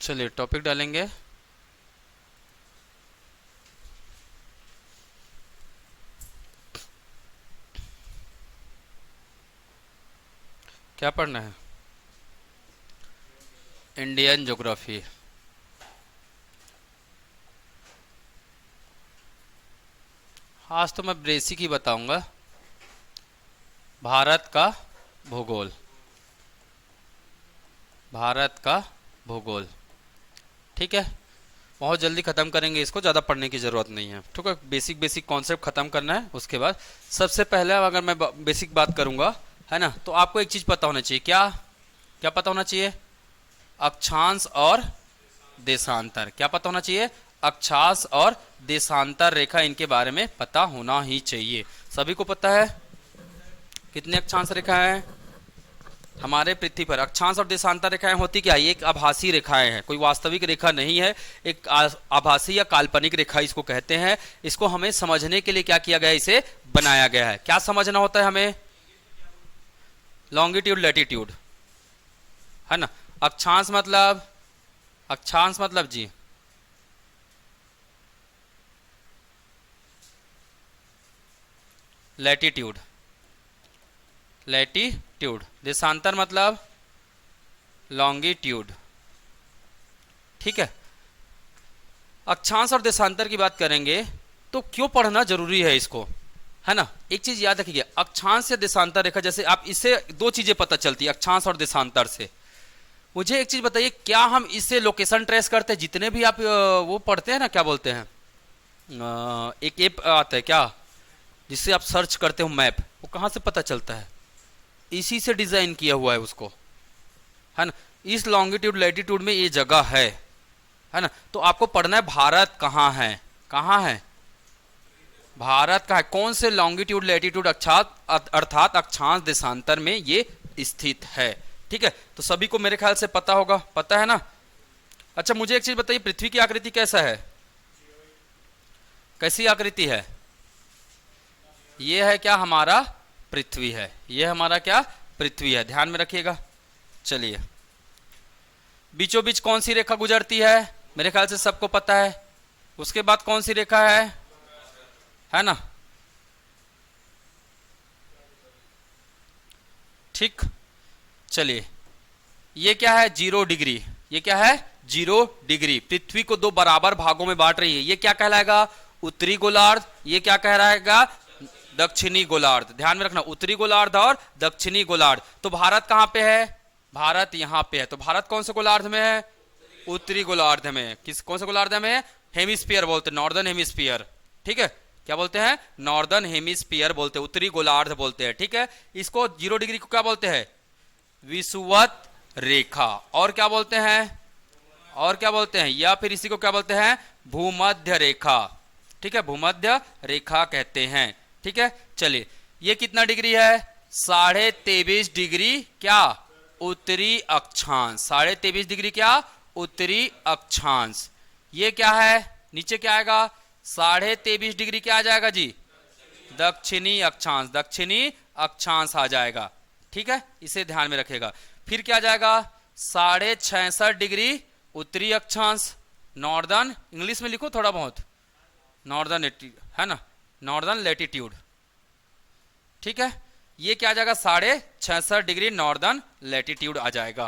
चलिए टॉपिक डालेंगे। क्या पढ़ना है? Indian geography. आज तो मैं बेसिक ही बताऊंगा। भारत का भूगोल। भारत का भूगोल। ठीक है, बहुत जल्दी ख़त्म करेंगे इसको, ज़्यादा पढ़ने की ज़रूरत नहीं है। ठीक है, बेसिक बेसिक कॉन्सेप्ट ख़त्म करना है। उसके बाद सबसे पहले अगर मैं बेसिक बात करूंगा, है ना, तो आपको एक चीज़ पता होना चाहिए। क्या क्या पता होना चाहिए? अक्षांश और देशांतर। क्या पता होना चाहिए? अक्षांश और देशांतर रेखा, इनके बारे में पता होना ही चाहिए। सभी को पता है कितने अक्षांश रेखा है हमारे पृथ्वी पर? अक्षांश और देशांतर रेखाएं होती क्या है? ये एक आभासी रेखाएं हैं, कोई वास्तविक रेखा नहीं है। एक आभासी या काल्पनिक रेखा इसको कहते हैं। इसको हमें समझने के लिए क्या किया गया है? इसे बनाया गया है। क्या समझना होता है हमें? लॉन्गिट्यूड लैटिट्यूड, है ना। अक्षांश मतलब, अक्षांश मतलब जी लैटिट्यूड, लैटिट्यूड। देशांतर मतलब लॉन्गिट्यूड। ठीक है, अक्षांश और देशांतर की बात करेंगे तो क्यों पढ़ना जरूरी है इसको, है ना। एक चीज याद रखिए, अक्षांश से देशांतर रेखा, जैसे आप इससे दो चीजें पता चलती है अक्षांश और देशांतर से। मुझे एक चीज बताइए, क्या हम इससे लोकेशन ट्रेस करते हैं? जितने भी आप वो पढ़ते हैं ना, क्या बोलते हैं, एक ऐप आता है क्या जिससे आप सर्च करते हो मैप, वो कहाँ से पता चलता है? इसी से डिजाइन किया हुआ है उसको, है ना। इस लॉन्गिट्यूड लैटिट्यूड में ये जगह है ना। तो आपको पढ़ना है भारत कहाँ है, कहाँ है भारत का है, कौन से लॉन्गिट्यूड लैटिट्यूड अर्थात अक्षांश देशांतर में ये स्थित है। ठीक है, तो सभी को मेरे ख्याल से पता होगा, पता है ना। अच्छा, मुझे एक चीज बताइए, पृथ्वी की आकृति कैसा है? कैसी आकृति है? ये है क्या हमारा पृथ्वी है, ये हमारा क्या पृथ्वी है, ध्यान में रखिएगा। चलिए, बीचों बीच कौन सी रेखा गुजरती है? मेरे ख्याल से सबको पता है। उसके बाद कौन सी रेखा है ना। ठीक, चलिए, ये क्या है? 0 डिग्री। ये क्या है? 0 डिग्री। पृथ्वी को दो बराबर भागों में बांट रही है। ये क्या कहलाएगा? उत्तरी गोलार्ध। ये क्या कहलाएगा? दक्षिणी गोलार्ध। ध्यान में रखना, उत्तरी गोलार्ध और दक्षिणी गोलार्ध। तो भारत कहां पे है? भारत यहां पे है। तो भारत कौन से गोलार्ध में है? उत्तरी गोलार्ध में। किस कौन से गोलार्ध में है? हेमिस्फीयर बोलते हैं, नॉर्दर्न हेमिस्फीयर। ठीक है, क्या बोलते हैं? नॉर्दर्न हेमिस्फीयर बोलते हैं, उत्तरी गोलार्ध बोलते हैं। ठीक है, इसको 0 डिग्री को क्या बोलते हैं? विषुवत रेखा। और क्या बोलते हैं? और क्या बोलते हैं? या फिर इसी को क्या बोलते हैं? भूमध्य रेखा। ठीक है, भूमध्य रेखा कहते हैं। ठीक है, चलिए, ये कितना डिग्री है? 23.5 डिग्री। क्या? उत्तरी अक्षांश। 23.5 डिग्री क्या? उत्तरी अक्षांश। ये क्या है? नीचे क्या आएगा? 23.5 डिग्री क्या आ जाएगा जी? दक्षिणी अक्षांश। दक्षिणी अक्षांश आ जाएगा। ठीक है, इसे ध्यान में रखेगा। फिर क्या आ जाएगा? 66.5 डिग्री उत्तरी अक्षांश, नॉर्दर्न, इंग्लिश में लिखो थोड़ा बहुत, नॉर्दर्न, है ना, नॉर्दर्न लैटिट्यूड। ठीक है, ये क्या आ जाएगा? 66.5 डिग्री नॉर्दर्न लैटिट्यूड आ जाएगा।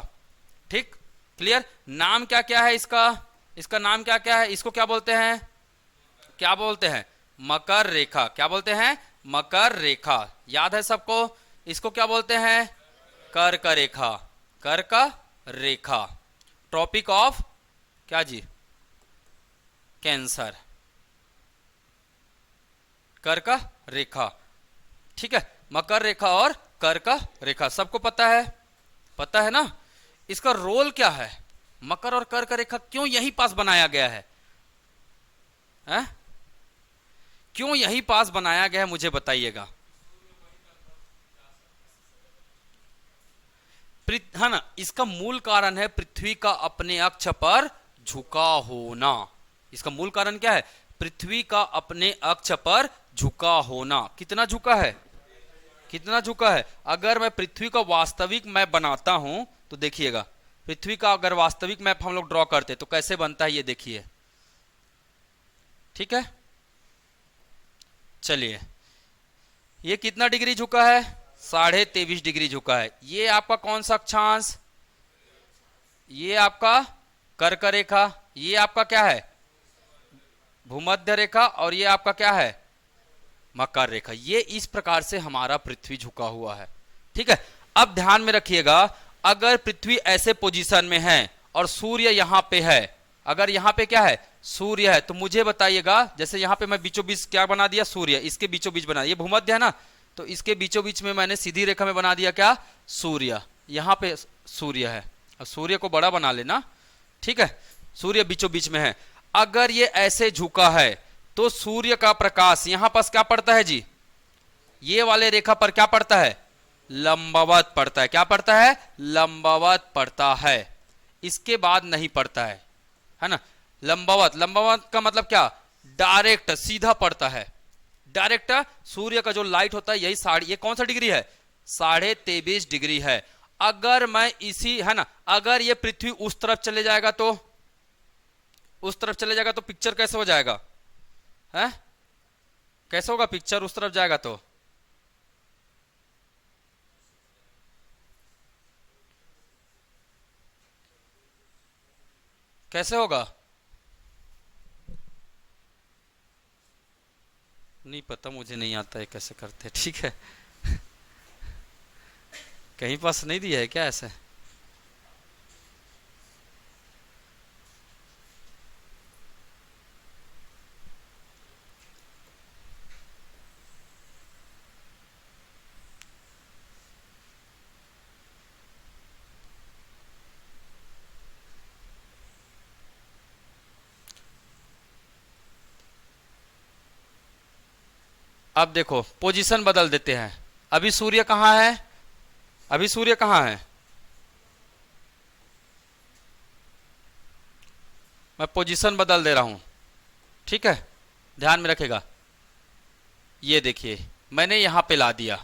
ठीक, क्लियर। नाम क्या क्या है इसका? इसका नाम क्या क्या है? इसको क्या बोलते हैं? क्या बोलते हैं? मकर रेखा। क्या बोलते हैं? मकर रेखा। याद है सबको? इसको क्या बोलते हैं? कर्क रेखा। कर्क रेखा। ट्रॉपिक ऑफ क्या जी? कैंसर। कर्क रेखा। ठीक है, मकर रेखा और कर्क रेखा सबको पता है, पता है ना। इसका रोल क्या है? मकर और कर्क रेखा क्यों यहीं पास बनाया गया है? क्यों यहीं पास बनाया गया है, मुझे बताइएगा। है ना, इसका मूल कारण है पृथ्वी का अपने अक्ष पर झुका होना। इसका मूल कारण क्या है? पृथ्वी का अपने अक्ष पर झुका होना। कितना झुका है? कितना झुका है? अगर मैं पृथ्वी का वास्तविक मैप बनाता हूं तो देखिएगा, पृथ्वी का अगर वास्तविक मैप हम लोग ड्रॉ करते तो कैसे बनता है ये देखिए, ठीक है। चलिए, ये कितना डिग्री झुका है? 23.5 डिग्री झुका है। ये आपका कौन सा अक्षांश? ये आपका कर्क रेखा, ये आपका क्या है? भूमध्य रेखा, और ये आपका क्या है? मकर रेखा। ये इस प्रकार से हमारा पृथ्वी झुका हुआ है, ठीक है। अब ध्यान में रखिएगा, अगर पृथ्वी ऐसे पोजीशन में है और सूर्य यहां पे है, अगर यहां पे क्या है? सूर्य है, तो मुझे बताइएगा, जैसे यहां पे मैं बीचों बीच क्या बना दिया? सूर्य। इसके बीचों बीच बना, ये भूमध्य है ना, तो इसके बीचों बीच में मैंने सीधी रेखा में बना दिया क्या? सूर्य। यहां पे सूर्य है, अब सूर्य को बड़ा बना लेना, ठीक है। सूर्य बीचों बीच में है। अगर ये ऐसे झुका है तो सूर्य का प्रकाश यहां पास क्या पड़ता है जी? ये वाले रेखा पर क्या पड़ता है? लंबवत पड़ता है। क्या पड़ता है? लंबवत पड़ता है। इसके बाद नहीं पड़ता है ना। लंबवत, लंबवत का मतलब क्या? डायरेक्ट, सीधा पड़ता है। डायरेक्ट सूर्य का जो लाइट होता है यही ये कौन सा डिग्री है? 23.5 डिग्री है। अगर मैं इसी, है ना, अगर ये पृथ्वी उस तरफ चले जाएगा तो, उस तरफ चले जाएगा तो पिक्चर कैसे हो जाएगा? है कैसे होगा पिक्चर? उस तरफ जाएगा तो कैसे होगा? नहीं पता, मुझे नहीं आता है कैसे करते, ठीक है। कहीं पास नहीं दिया है क्या ऐसे? अब देखो, पोजीशन बदल देते हैं। अभी सूर्य कहां है? अभी सूर्य कहां है? मैं पोजीशन बदल दे रहा हूं, ठीक है, ध्यान में रखेगा। ये देखिए, मैंने यहां पे ला दिया,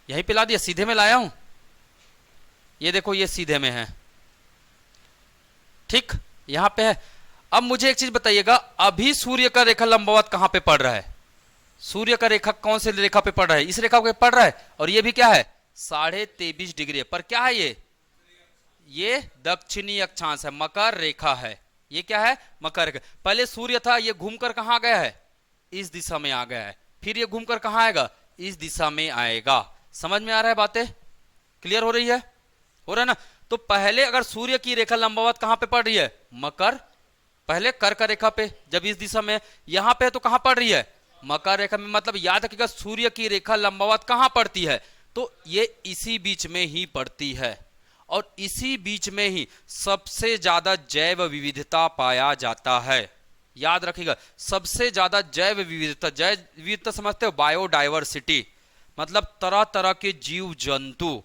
यहीं पे ला दिया, सीधे में लाया हूं। ये देखो, ये सीधे में है, ठीक, यहां पे है। अब मुझे एक चीज बताइएगा, अभी सूर्य का रेखा लंबवत कहां पे पड़ रहा है? सूर्य का रेखा कौन से रेखा पे पड़ रहा है? इस रेखा पे पड़ रहा है, और ये भी क्या है? 23.5 डिग्री पर। क्या है ये दक्षिणी अक्षांश है, मकर रेखा है। ये क्या है? मकर रेखा। पहले सूर्य था, ये घूमकर कहां गया है? इस दिशा में आ गया है। फिर ये घूमकर कहां आएगा? इस दिशा में आएगा। समझ में आ रहा है? बातें क्लियर हो रही है? हो रहा है ना। तो पहले अगर सूर्य की रेखा लंबवत कहां पे पड़ रही है? मकर, पहले कर्क रेखा पे, जब इस दिशा में, यहां पे तो कहां पड़ रही है? मकर रेखा में। मतलब याद रखिएगा, सूर्य की रेखा लंबवत कहां पड़ती है? तो ये इसी बीच में ही पड़ती है, और इसी बीच में ही सबसे ज्यादा जैव विविधता पाया जाता है। याद रखिएगा, सबसे ज्यादा जैव विविधता, जैव विविधता समझते हो? बायोडाइवर्सिटी, मतलब तरह तरह के जीव जंतु,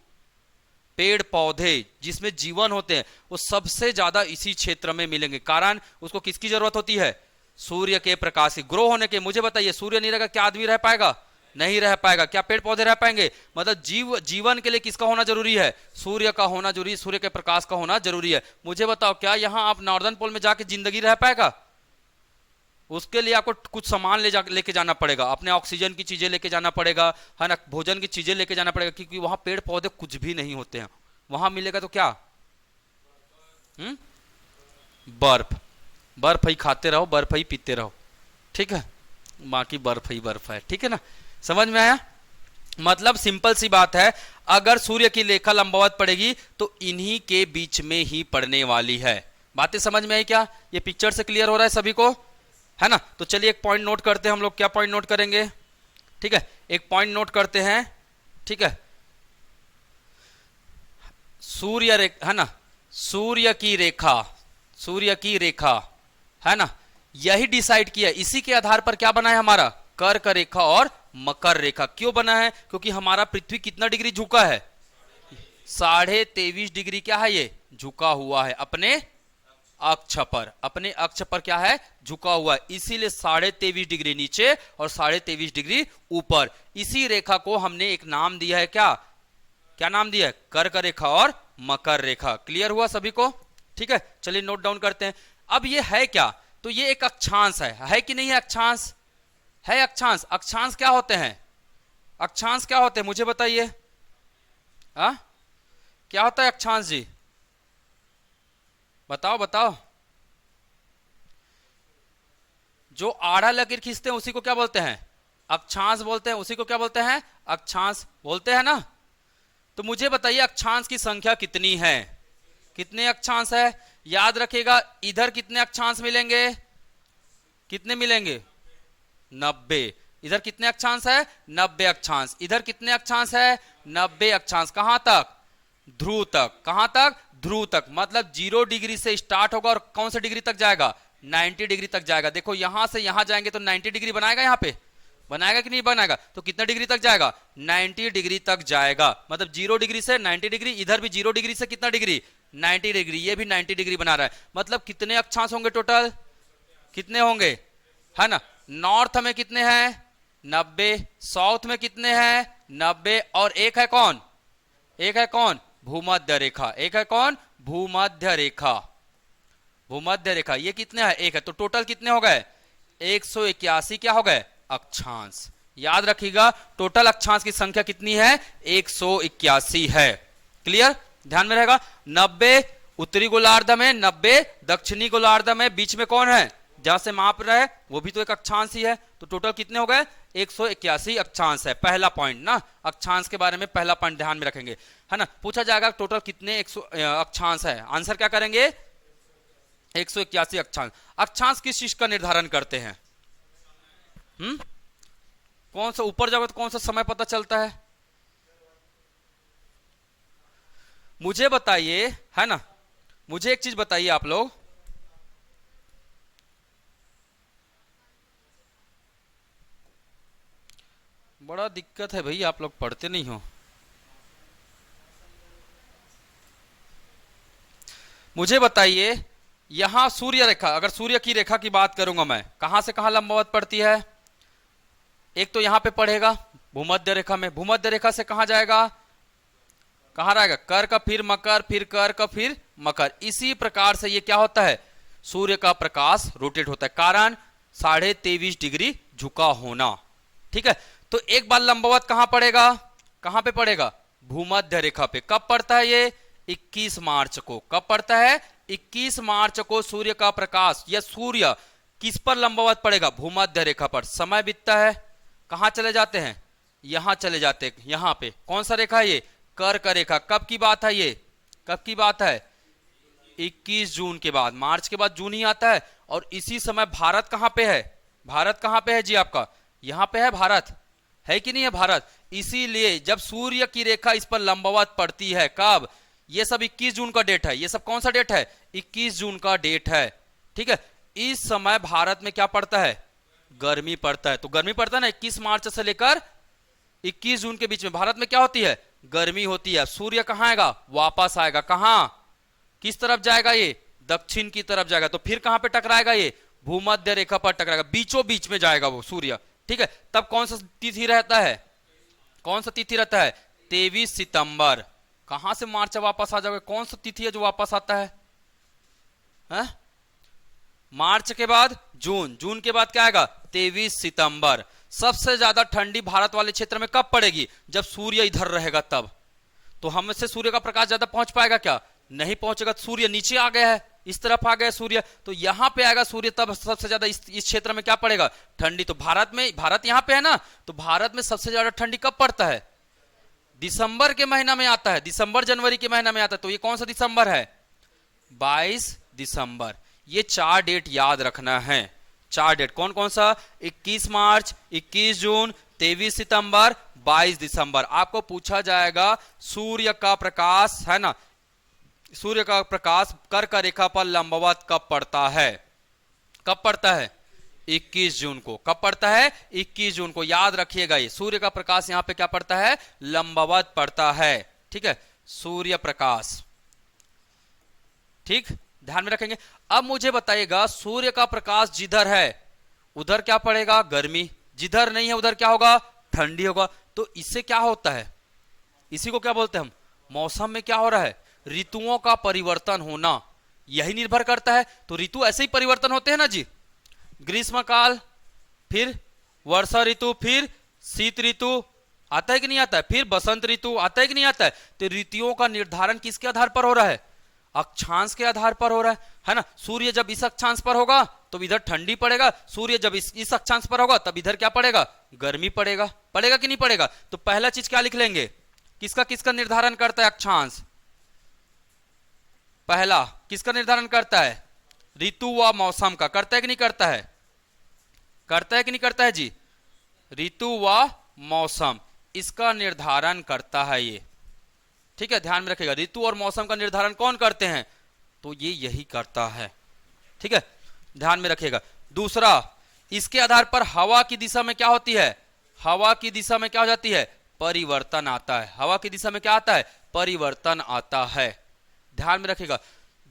पेड़ पौधे जिसमें जीवन होते हैं, वो सबसे ज्यादा इसी क्षेत्र में मिलेंगे। कारण उसको किसकी जरूरत होती है? सूर्य के प्रकाश की। ग्रो होने के, मुझे बताइए, सूर्य नहीं रहेगा क्या आदमी रह पाएगा? नहीं रह पाएगा। क्या पेड़ पौधे रह पाएंगे? मतलब जीवन के लिए किसका होना जरूरी है? सूर्य का होना जरूरी है, सूर्य के प्रकाश का होना जरूरी है। मुझे बताओ, क्या यहां आप नॉर्दर्न पोल में जाके जिंदगी रह पाएगा? उसके लिए आपको कुछ सामान लेके जाना पड़ेगा, अपने ऑक्सीजन की चीजें लेके जाना पड़ेगा, है ना, भोजन की चीजें लेके जाना पड़ेगा, क्योंकि वहां पेड़ पौधे कुछ भी नहीं होते हैं। वहां मिलेगा तो क्या? बर्फ। बर्फ ही खाते रहो, बर्फ ही पीते रहो, ठीक है, बाकी बर्फ ही बर्फ है, ठीक है ना। समझ में आया? मतलब सिंपल सी बात है, अगर सूर्य की रेखा लंबवत पड़ेगी तो इन्हीं के बीच में ही पड़ने वाली है। बातें समझ में आई क्या? ये पिक्चर से क्लियर हो रहा है सभी को, है ना। तो चलिए एक पॉइंट नोट करते हैं हम लोग। क्या पॉइंट नोट करेंगे? ठीक है, एक पॉइंट नोट करते हैं, ठीक है। सूर्य रेखा, है ना, सूर्य की रेखा, सूर्य की रेखा, है ना, यही डिसाइड किया, इसी के आधार पर क्या बना है हमारा? कर्क रेखा और मकर रेखा। क्यों बना है? क्योंकि हमारा पृथ्वी कितना डिग्री झुका है? 23.5 डिग्री क्या है? ये झुका हुआ है अपने अक्ष पर। अपने अक्ष पर क्या है? झुका हुआ है। इसीलिए 23.5 डिग्री नीचे और 23.5 डिग्री ऊपर। इसी रेखा को हमने एक नाम दिया है क्या? क्या नाम दिया है? कर्क रेखा और मकर रेखा। क्लियर हुआ सभी को? ठीक है, चलिए नोट डाउन करते हैं। अब ये है क्या? तो ये एक अक्षांश है कि नहीं है? अक्षांश है। अक्षांश, अक्षांश क्या होते हैं? अक्षांश क्या होते हैं मुझे बताइए। हाँ, क्या होता है अक्षांश जी? बताओ बताओ। जो आड़ा लकीर खींचते हैं उसी को क्या बोलते हैं? अक्षांश बोलते हैं। उसी को क्या बोलते हैं? अक्षांश बोलते हैं ना। तो मुझे बताइए अक्षांश की संख्या कितनी है? कितने अक्षांश है? याद रखिएगा, इधर कितने अक्षांश मिलेंगे? कितने मिलेंगे? 90। इधर कितने अक्षांश है? 90 अक्षांश। इधर कितने अक्षांश है? 90 अक्षांश। कहां तक? ध्रुव तक। कहां तक? ध्रुव तक। मतलब 0 डिग्री से स्टार्ट होगा और कौन से डिग्री तक जाएगा? 90 डिग्री तक जाएगा। देखो यहां से यहां जाएंगे तो 90 डिग्री बनाएगा, यहां पे बनाएगा कि नहीं बनाएगा? तो कितने डिग्री तक जाएगा? 90 डिग्री तक जाएगा। मतलब 0 डिग्री से 90 डिग्री। इधर भी 0 डिग्री से कितना डिग्री? 90 डिग्री। ये भी 90 डिग्री बना रहा है। मतलब कितने अक्षांश होंगे टोटल? कितने होंगे? है ना। नॉर्थ में कितने हैं? 90। साउथ में कितने हैं? 90। और एक है कौन? एक है कौन? भूमध्य रेखा। एक है कौन? भूमध्य रेखा। भूमध्य रेखा ये कितने है? एक है। तो टोटल कितने हो गए? 181 क्या हो गए? अक्षांश। याद रखिएगा टोटल अक्षांश की संख्या कितनी है? 181 है। क्लियर? ध्यान में रहेगा। 90 उत्तरी गोलार्ध में, 90 दक्षिणी गोलार्ध में, बीच में कौन है? जहां से माप रहे वो भी तो एक अक्षांश ही है। तो टोटल कितने हो गए? 181 अक्षांश है। पहला पॉइंट ना, अक्षांश के बारे में पहला पॉइंट ध्यान में रखेंगे, है ना। पूछा जाएगा टोटल कितने अक्षांश है, आंसर क्या करेंगे? 181 अक्षांश। अक्षांश किस चीज का निर्धारण करते हैं? कौन सा ऊपर जाओगे तो कौन सा समय पता चलता है? मुझे बताइए, है ना। मुझे एक चीज बताइए आप लोग, बड़ा दिक्कत है भाई, आप लोग पढ़ते नहीं हो। मुझे बताइए यहां सूर्य रेखा, अगर सूर्य की रेखा की बात करूंगा मैं, कहां से कहां लंबवत पड़ती है? एक तो यहां पे पड़ेगा भूमध्य रेखा में। भूमध्य रेखा से कहां जाएगा? कहां रहेगा? कर्क, फिर मकर, फिर कर्क, फिर मकर। इसी प्रकार से ये क्या होता है? सूर्य का प्रकाश रोटेट होता है। कारण 23.5 डिग्री झुका होना। ठीक है। तो एक बार लंबवत कहां पड़ेगा? कहां पे पड़ेगा? भूमध्य रेखा पे। कब पड़ता है ये? 21 मार्च को। कब पड़ता है? 21 मार्च को सूर्य का प्रकाश या सूर्य किस पर लंबवत पड़ेगा? भूमध्य रेखा पर। समय बीतता है, कहां चले जाते हैं? यहां चले जाते हैं। यहां पे कौन सा रेखा है ये? कर्क रेखा। कब की बात है ये? कब की बात है? 21 जून के बाद। मार्च के बाद जून ही आता है। और इसी समय भारत कहां पे है? भारत कहां पे है जी आपका? यहां पे है भारत, है कि नहीं है भारत? इसीलिए जब सूर्य की रेखा इस पर लंबवत पड़ती है, कब? ये सब 21 जून का डेट है। ये सब कौन सा डेट है? 21 जून का डेट है। ठीक है। इस समय भारत में क्या पड़ता है? गर्मी पड़ता है। तो गर्मी पड़ता है ना, 21 मार्च से लेकर 21 जून के बीच में भारत में क्या होती है? गर्मी होती है। सूर्य कहां आएगा? वापस आएगा। कहां? किस तरफ जाएगा ये? दक्षिण की तरफ जाएगा। तो फिर कहां पे टकराएगा ये? भूमध्य रेखा पर टकराएगा। बीचों बीच में जाएगा वो सूर्य। ठीक है। तब कौन सा तिथि रहता है? कौन सा तिथि रहता है? 23 सितंबर। कहां से मार्च वापस आ जाओगे? कौन सा तिथि है जो वापस आता है? मार्च के बाद जून, जून के बाद क्या आएगा? 23 सितंबर। सबसे ज्यादा ठंडी भारत वाले क्षेत्र में कब पड़ेगी? जब सूर्य इधर रहेगा तब। तो हमसे सूर्य का प्रकाश ज्यादा पहुंच पाएगा क्या? नहीं पहुंचेगा। सूर्य नीचे आ गया है, इस तरफ आ गया सूर्य, तो यहां पे आएगा सूर्य, तब सबसे ज्यादा इस क्षेत्र में क्या पड़ेगा? ठंडी। तो भारत में, भारत यहां पे है ना, तो भारत में सबसे ज्यादा ठंडी कब पड़ता है? दिसंबर के महीना में आता है। दिसंबर जनवरी के महीना में आता है। तो ये कौन सा दिसंबर है? 22 दिसंबर। ये 4 डेट याद रखना है। 4 डेट कौन कौन सा? 21 मार्च, 21 जून, 23 सितंबर, 22 दिसंबर। आपको पूछा जाएगा सूर्य का प्रकाश, है ना, सूर्य का प्रकाश कर्क रेखा पर लंबवत कब पड़ता है? कब पड़ता है? 21 जून को। कब पड़ता है? 21 जून को। याद रखिएगा ये सूर्य का प्रकाश यहां पे क्या पड़ता है? लंबवत पड़ता है। ठीक है, सूर्य प्रकाश। ठीक, ध्यान में रखेंगे। अब मुझे बताइएगा सूर्य का प्रकाश जिधर है उधर क्या पड़ेगा? गर्मी। जिधर नहीं है उधर क्या होगा? ठंडी होगा। तो इससे क्या होता है? इसी को क्या बोलते हैं हम? मौसम में क्या हो रहा है? ऋतुओं का परिवर्तन होना, यही निर्भर करता है। तो ऋतु ऐसे ही परिवर्तन होते हैं ना जी, ग्रीष्मकाल, फिर वर्षा ऋतु, फिर शीत ऋतु, आता है कि नहीं आता है, फिर बसंत ऋतु, आता है कि नहीं आता है। तो ऋतुओं का निर्धारण किसके आधार पर हो रहा है? अक्षांश के आधार पर हो रहा है ना। सूर्य जब इस अक्षांश पर होगा तो इधर ठंडी पड़ेगा, सूर्य जब इस अक्षांश पर होगा तब इधर क्या पड़ेगा? गर्मी पड़ेगा। पड़ेगा कि नहीं पड़ेगा? तो पहला चीज क्या लिख लेंगे, किसका किसका निर्धारण करता है अक्षांश? पहला किसका निर्धारण करता है? ऋतु व मौसम का। करता है कि नहीं करता है? करता है कि नहीं करता है जी? ऋतु व मौसम, इसका निर्धारण करता है ये। ठीक है, ध्यान में रखिएगा, ऋतु और मौसम का निर्धारण कौन करते हैं? तो ये यही करता है। ठीक है, ध्यान में रखिएगा। दूसरा, इसके आधार पर हवा की दिशा में क्या होती है? हवा की दिशा में क्या हो जाती है? परिवर्तन आता है। हवा की दिशा में क्या आता है? परिवर्तन आता है। ध्यान में रखिएगा,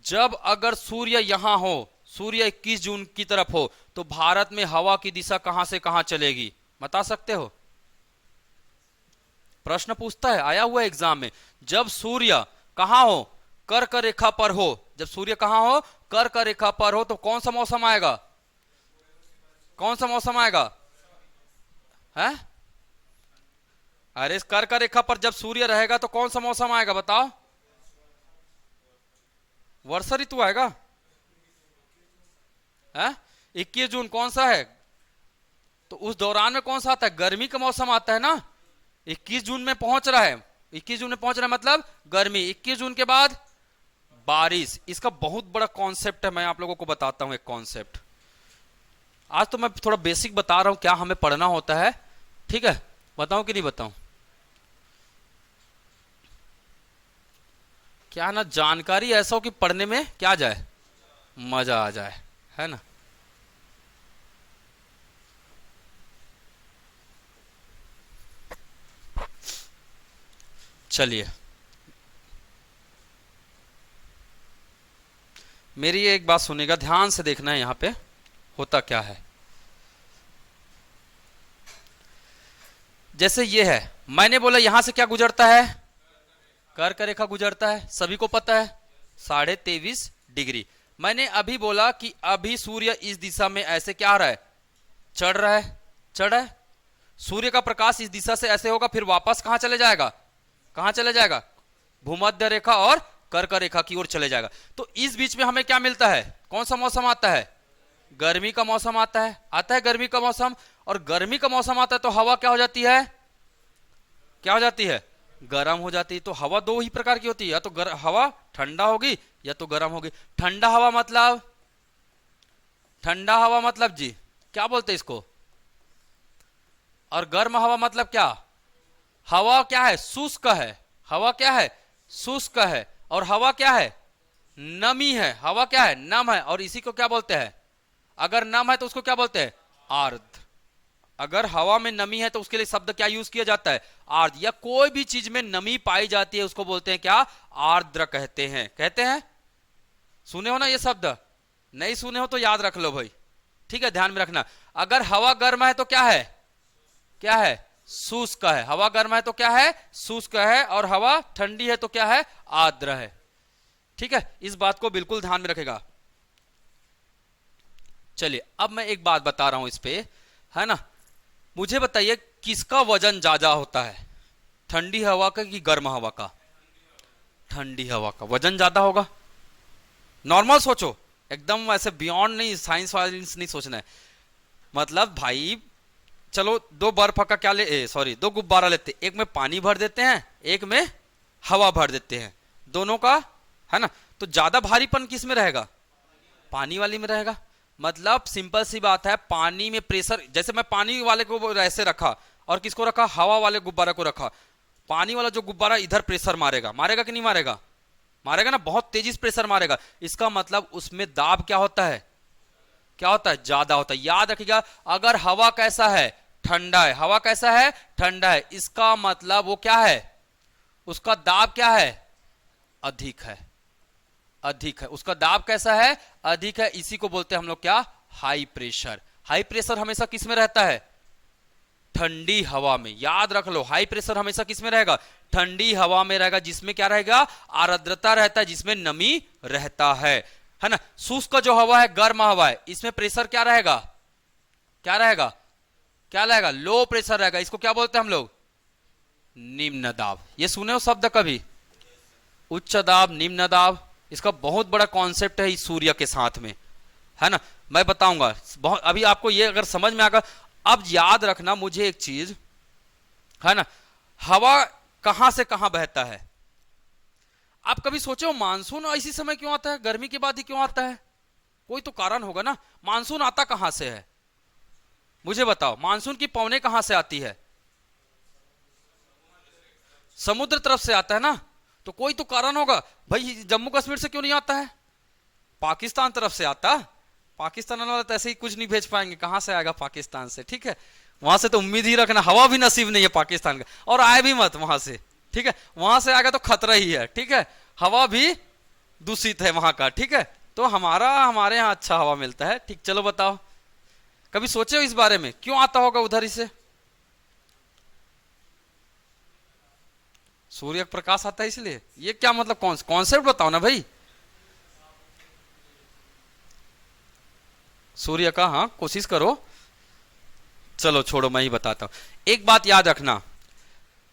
जब अगर सूर्य यहां हो, सूर्य 21 जून की तरफ हो, तो भारत में हवा की दिशा कहां से कहां चलेगी, बता सकते हो? प्रश्न पूछता है, आया हुआ एग्जाम में। जब सूर्य कहां हो? कर्क रेखा पर हो। जब सूर्य कहां हो? कर्क रेखा पर हो, तो कौन सा मौसम आएगा? कौन सा मौसम आएगा? है? अरे कर्क रेखा पर जब सूर्य रहेगा तो कौन सा मौसम आएगा, बताओ? वर्षा ऋतु आएगा। है? 21 जून कौन सा है? तो उस दौरान में कौन सा आता है? गर्मी का मौसम आता है ना। 21 जून में पहुंच रहा है, 21 जून में पहुंच रहा है मतलब गर्मी। 21 जून के बाद बारिश। इसका बहुत बड़ा कॉन्सेप्ट है, मैं आप लोगों को बताता हूं एक कॉन्सेप्ट। आज तो मैं थोड़ा बेसिक बता रहा हूं क्या हमें पढ़ना होता है। ठीक है, बताऊं कि नहीं बताऊं? क्या ना, जानकारी ऐसा हो कि पढ़ने में क्या आ जाए, मजा आ जाए, है ना। चलिए, मेरी एक बात सुनिएगा, ध्यान से देखना है यहां पे होता क्या है। जैसे ये है, मैंने बोला यहां से क्या गुजरता है? कर्क रेखा गुजरता है, सभी को पता है, 23.5 डिग्री। मैंने अभी बोला कि अभी सूर्य इस दिशा में ऐसे क्या आ रहा है? चढ़ रहा है, चढ़ रहा है। सूर्य का प्रकाश इस दिशा से ऐसे होगा, फिर वापस कहां चले जाएगा? कहां चले जाएगा? भूमध्य रेखा और कर्क रेखा की ओर चले जाएगा। तो इस बीच में हमें क्या मिलता है? कौन सा मौसम आता है? गर्मी का मौसम आता है। आता है गर्मी का मौसम, और गर्मी का मौसम आता है तो हवा क्या हो जाती है? क्या हो जाती है? गर्म हो जाती है। तो हवा दो ही प्रकार की होती है, या तो हवा ठंडा होगी या तो गर्म होगी। ठंडा हवा मतलब, ठंडा हवा मतलब जी क्या बोलते हैं इसको? और गर्म हवा मतलब क्या? हवा क्या है? शुष्क है। हवा क्या है? शुष्क है। और हवा क्या है? नमी है। हवा क्या है? नम है। और इसी को क्या बोलते हैं? अगर नम है तो उसको क्या बोलते हैं? आर्द्र। अगर हवा में नमी है तो उसके लिए शब्द क्या यूज किया जाता है? आर्द्र। या कोई भी चीज में नमी पाई जाती है उसको बोलते हैं क्या? आर्द्र कहते हैं। कहते हैं, सुने हो ना ये शब्द? नहीं सुने हो तो याद रख लो भाई। ठीक है, ध्यान में रखना। अगर हवा गर्म है तो क्या है? क्या है? शुष्क है। हवा गर्म है तो क्या है? शुष्क है। और हवा ठंडी है तो क्या है? आर्द्र है। ठीक है, इस बात को बिल्कुल ध्यान में रखेगा। चलिए, अब मैं एक बात बता रहा हूं इस पे, है ना। मुझे बताइए किसका वजन ज्यादा होता है, ठंडी हवा का कि गर्म हवा का? ठंडी हवा का वजन ज्यादा होगा। नॉर्मल सोचो, एकदम ऐसे बियॉन्ड नहीं, साइंस वाइंस नहीं सोचना है। मतलब भाई चलो, दो बर्फ का क्या ले, सॉरी, दो गुब्बारा लेते, एक में पानी भर देते हैं, एक में हवा भर देते हैं, दोनों का, है ना। तो ज्यादा भारीपन किस में रहेगा? पानी वाली में रहेगा। मतलब सिंपल सी बात है, पानी में प्रेशर, जैसे मैं पानी वाले को ऐसे रखा और किसको रखा? हवा वाले गुब्बारा को रखा। पानी वाला जो गुब्बारा इधर प्रेशर मारेगा, मारेगा कि नहीं मारेगा? मारेगा ना, बहुत तेजी से प्रेशर मारेगा। इसका मतलब उसमें दाब क्या होता है? क्या होता है? ज्यादा होता है। याद रखिएगा, अगर हवा कैसा है? ठंडा है। हवा कैसा है? ठंडा है। इसका मतलब वो क्या है? उसका दाब क्या है? अधिक है। अधिक है। उसका दाब कैसा है? अधिक है। इसी को बोलते हैं हम लोग क्या? High pressure. हाई प्रेशर हमेशा किस में रहता है? ठंडी हवा में। याद रख लो, हाई प्रेशर हमेशा किस में रहेगा? ठंडी हवा में रहेगा, जिसमें क्या रहेगा? आर्द्रता रहता है, जिसमें नमी रहता है ना। शुष्क जो हवा है, गर्म हवा है, इसमें प्रेशर क्या रहेगा? क्या रहेगा? क्या रहेगा? लो प्रेशर रहेगा। इसको क्या बोलते हैं हम लोग? निम्न दाब। ये सुने हो शब्द कभी? उच्च दाब, निम्न दाब, इसका बहुत बड़ा कॉन्सेप्ट है इस सूर्य के साथ में, है ना। मैं बताऊंगा बहुत, अभी आपको ये अगर समझ में आएगा। अब याद रखना मुझे एक चीज, है ना, हवा कहां से कहां बहता है? आप कभी सोचे हो मानसून इसी समय क्यों आता है? गर्मी के बाद ही क्यों आता है? कोई तो कारण होगा ना। मानसून आता कहां से है? मुझे बताओ, मानसून की पवनें कहां से आती है? समुद्र तरफ से आता है ना। तो कोई तो कारण होगा भाई। जम्मू कश्मीर से क्यों नहीं आता है? पाकिस्तान तरफ से आता। पाकिस्तान वाले तो ऐसे ही कुछ नहीं भेज पाएंगे, कहां से आएगा पाकिस्तान से? ठीक है, वहां से तो उम्मीद ही रखना, हवा भी नसीब नहीं है पाकिस्तान का, और आए भी मत वहां से। ठीक है, वहां से आएगा तो खतरा ही है। ठीक है, हवा भी दूषित है वहां का। ठीक है, तो हमारे यहाँ अच्छा हवा मिलता है। ठीक, चलो बताओ, कभी सोचे हो इस बारे में क्यों आता होगा उधर ही से? सूर्य प्रकाश आता है इसलिए। ये क्या मतलब? कॉन्सेप्ट बताओ ना भाई सूर्य का। हाँ, कोशिश करो। चलो छोड़ो, मैं ही बताता हूं। एक बात याद रखना,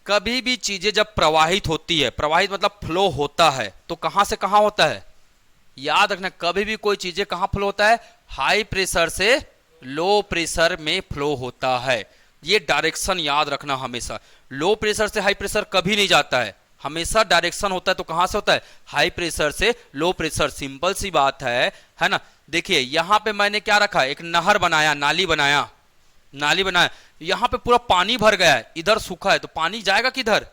कभी भी चीजें जब प्रवाहित होती है, प्रवाहित मतलब फ्लो होता है, तो कहां से कहां होता है? याद रखना, कभी भी कोई चीजें कहां फ्लो होता है? हाई प्रेशर से लो प्रेशर में फ्लो होता है। ये डायरेक्शन याद रखना हमेशा। लो प्रेशर से हाई प्रेशर कभी नहीं जाता है, हमेशा डायरेक्शन होता है। तो कहां से होता है? हाई प्रेशर से लो प्रेशर। सिंपल सी बात है ना। देखिए यहां पे मैंने क्या रखा? एक नहर बनाया, नाली बनाया, नाली बनाया। यहां पे पूरा पानी भर गया है, इधर सूखा है, तो पानी जाएगा किधर?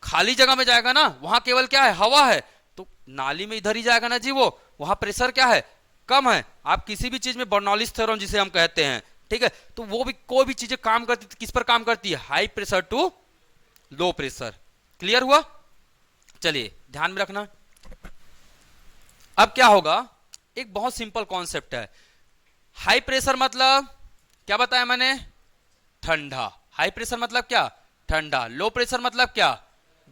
खाली जगह में जाएगा ना। वहां केवल क्या है? हवा है, तो नाली में इधर ही जाएगा ना जी। वो वहां प्रेशर क्या है? कम है। आप किसी भी चीज में बर्नौलीज थ्योरम जिसे हम कहते हैं, ठीक है, तो वो भी कोई भी चीजें काम करती किस पर काम करती है? High pressure to low pressure. Clear हुआ? चलिए ध्यान में रखना। अब क्या होगा? एक बहुत सिंपल कॉन्सेप्ट है। हाई प्रेशर मतलब क्या बताया मैंने? ठंडा। हाई प्रेशर मतलब क्या? ठंडा। लो प्रेशर मतलब क्या?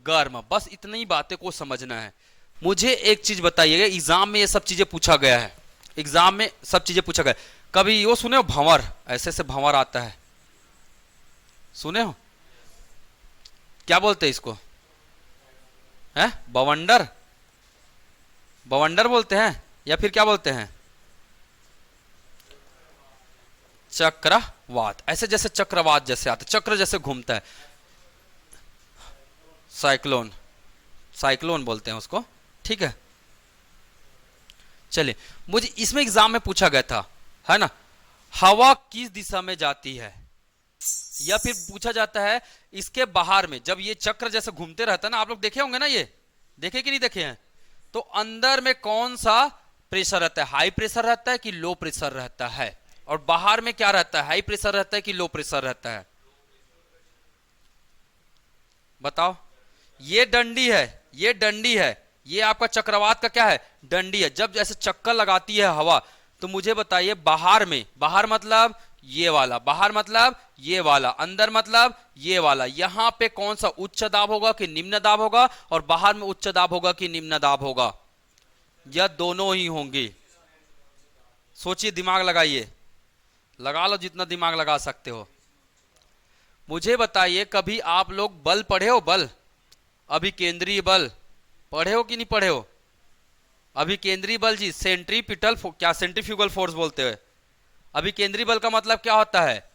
गर्म। बस इतनी बातें को समझना है। मुझे एक चीज बताइएगा, एग्जाम में ये सब चीजें पूछा गया है, एग्जाम में सब चीजें पूछा गया। कभी वो सुने हो भंवर? ऐसे से भंवर आता है, सुने हो? क्या बोलते हैं इसको? है बवंडर? बवंडर बोलते हैं या फिर क्या बोलते हैं? चक्रवात। ऐसे जैसे चक्रवात जैसे आता, चक्र जैसे घूमता है। साइक्लोन, साइक्लोन बोलते हैं उसको। ठीक है, चलिए, मुझे इसमें एग्जाम में पूछा गया था, है ना, हवा किस दिशा में जाती है? या फिर पूछा जाता है इसके बाहर में, जब ये चक्र जैसे घूमते रहता है ना, आप लोग देखे होंगे ना, ये देखे कि नहीं देखे हैं? तो अंदर में कौन सा प्रेशर रहता है? हाई प्रेशर रहता है कि लो प्रेशर रहता है? और बाहर में क्या रहता है? हाई प्रेशर रहता है कि लो प्रेशर रहता है? बताओ। ये डंडी है, ये डंडी है, ये आपका चक्रवात का क्या है? डंडी है। जब जैसे चक्कर लगाती है हवा, तो मुझे बताइए बाहर में, बाहर मतलब ये वाला, बाहर मतलब ये वाला, अंदर मतलब ये वाला, यहां पे कौन सा उच्च दाब होगा कि निम्न दाब होगा? और बाहर में उच्च दाब होगा कि निम्न दाब होगा? या दोनों ही होंगे? सोचिए, दिमाग लगाइए, लगा लो जितना दिमाग लगा सकते हो। मुझे बताइए, कभी आप लोग बल पढ़े हो? बल, अभिकेंद्रीय बल पढ़े हो कि नहीं पढ़े हो? अभिकेंद्रीय बल जी, सेंट्रीपिटल क्या सेंट्रीफ्यूगल फोर्स बोलते हैं। अभिकेंद्रीय बल का मतलब क्या होता है?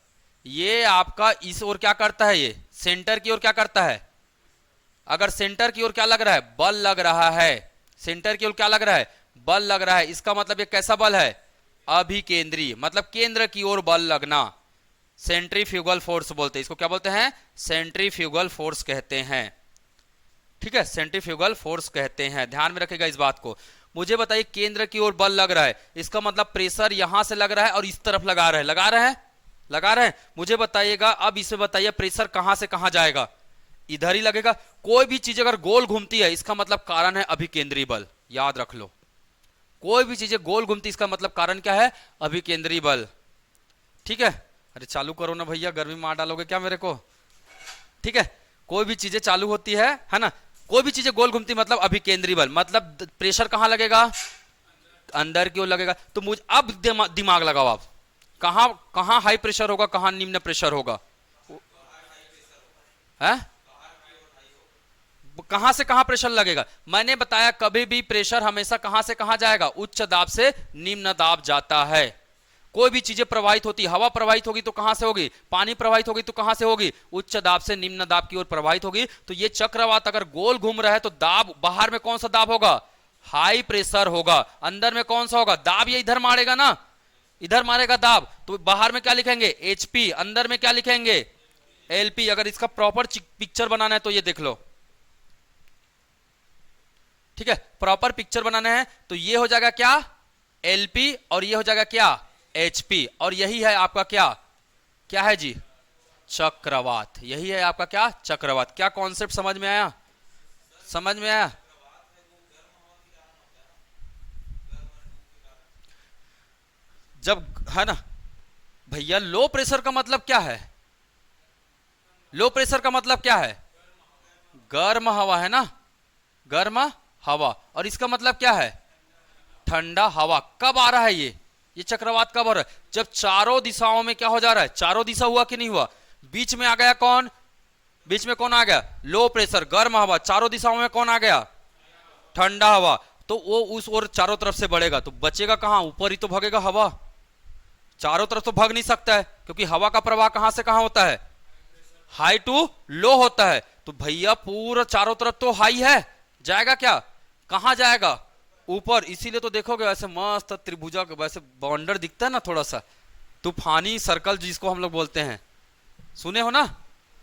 ये आपका इस ओर क्या करता है? ये सेंटर की ओर क्या करता है? अगर सेंटर की ओर क्या लग रहा है? बल लग रहा है। सेंटर की ओर क्या लग रहा है? बल लग रहा है। इसका मतलब ये कैसा बल है? अभिकेंद्रीय, मतलब केंद्र की ओर बल लगना। सेंट्रीफ्यूगल फोर्स बोलते हैं इसको। क्या बोलते हैं? सेंट्रीफ्यूगल फोर्स कहते हैं। ठीक है, सेंट्रीफ्यूगल फोर्स कहते हैं, ध्यान में रखिएगा इस बात को। मुझे बताइए, केंद्र की ओर बल लग रहा है, इसका मतलब प्रेशर यहां से लग रहा है और इस तरफ लगा रहा है, लगा रहे हैं, लगा रहे हैं। मुझे बताइएगा, अब इसमें बताइए प्रेशर कहां से कहां जाएगा? इधर ही लगेगा। कोई भी चीज अगर गोल घूमती है, इसका मतलब कारण है अभिकेंद्रीय बल। याद रख लो, कोई भी चीजें गोल घूमती, इसका मतलब कारण क्या है? अभिकेंद्रीय बल। ठीक है, अरे चालू करो ना भैया, गर्मी मार डालोगे क्या मेरे को। ठीक है, कोई भी चीजें चालू होती है ना, कोई भी चीजें गोल घूमती मतलब अभिकेंद्री बल, मतलब प्रेशर कहां लगेगा, अंदर की ओर लगेगा। तो मुझे अब दिमाग लगाओ आप, कहां कहां हाई प्रेशर होगा, कहां निम्न प्रेशर होगा, है कहां से कहां प्रेशर लगेगा। मैंने बताया कभी भी प्रेशर हमेशा कहां से कहां जाएगा, उच्च दाब से निम्न दाब जाता है। कोई भी चीजें प्रवाहित होती, हवा प्रवाहित होगी तो कहां से होगी, पानी प्रवाहित होगी तो कहां से होगी, उच्च दाब से निम्न दाब की ओर प्रवाहित होगी। तो ये चक्रवात अगर गोल घूम रहा है तो दाब बाहर में कौन सा दाब होगा, हाई प्रेशर होगा। अंदर में कौन सा होगा, दाब ये इधर मारेगा ना, इधर मारेगा दाब, तो बाहर में क्या लिखेंगे एचपी, अंदर में क्या लिखेंगे एलपी। अगर इसका प्रॉपर पिक्चर बनाना है तो ये देख लो, ठीक है, प्रॉपर पिक्चर बनाना है तो ये हो जाएगा क्या एलपी, और ये हो जाएगा क्या एचपी, और यही है आपका क्या क्या है जी, चक्रवात। यही है आपका क्या चक्रवात। क्या कॉन्सेप्ट समझ में आया, समझ में आया। जब है ना भैया, लो प्रेशर का मतलब क्या है, लो प्रेशर का मतलब क्या है, गर्म हवा है ना, गर्म हवा, और इसका मतलब क्या है ठंडा हवा। कब आ रहा है ये चक्रवात कब हो रहा है, जब चारों दिशाओं में क्या हो जा रहा है, चारों दिशा हुआ कि नहीं हुआ, बीच में आ गया कौन, बीच में कौन आ गया, लो प्रेशर गर्म हवा, चारों दिशाओं में कौन आ गया, ठंडा हवा। तो वो उस ओर चारों तरफ से बढ़ेगा तो बचेगा कहां, ऊपर ही तो भागेगा हवा, चारों तरफ तो भाग नहीं सकता है, क्योंकि हवा का प्रवाह कहां से कहां होता है, हाई टू लो होता है। तो भैया पूरा चारों तरफ तो हाई है, जाएगा क्या, कहां जाएगा, ऊपर। इसीलिए तो देखोगे वैसे मस्त त्रिभुजा वैसे बॉन्डर दिखता है ना, थोड़ा सा तूफानी सर्कल जिसको हम लोग बोलते हैं, सुने हो ना,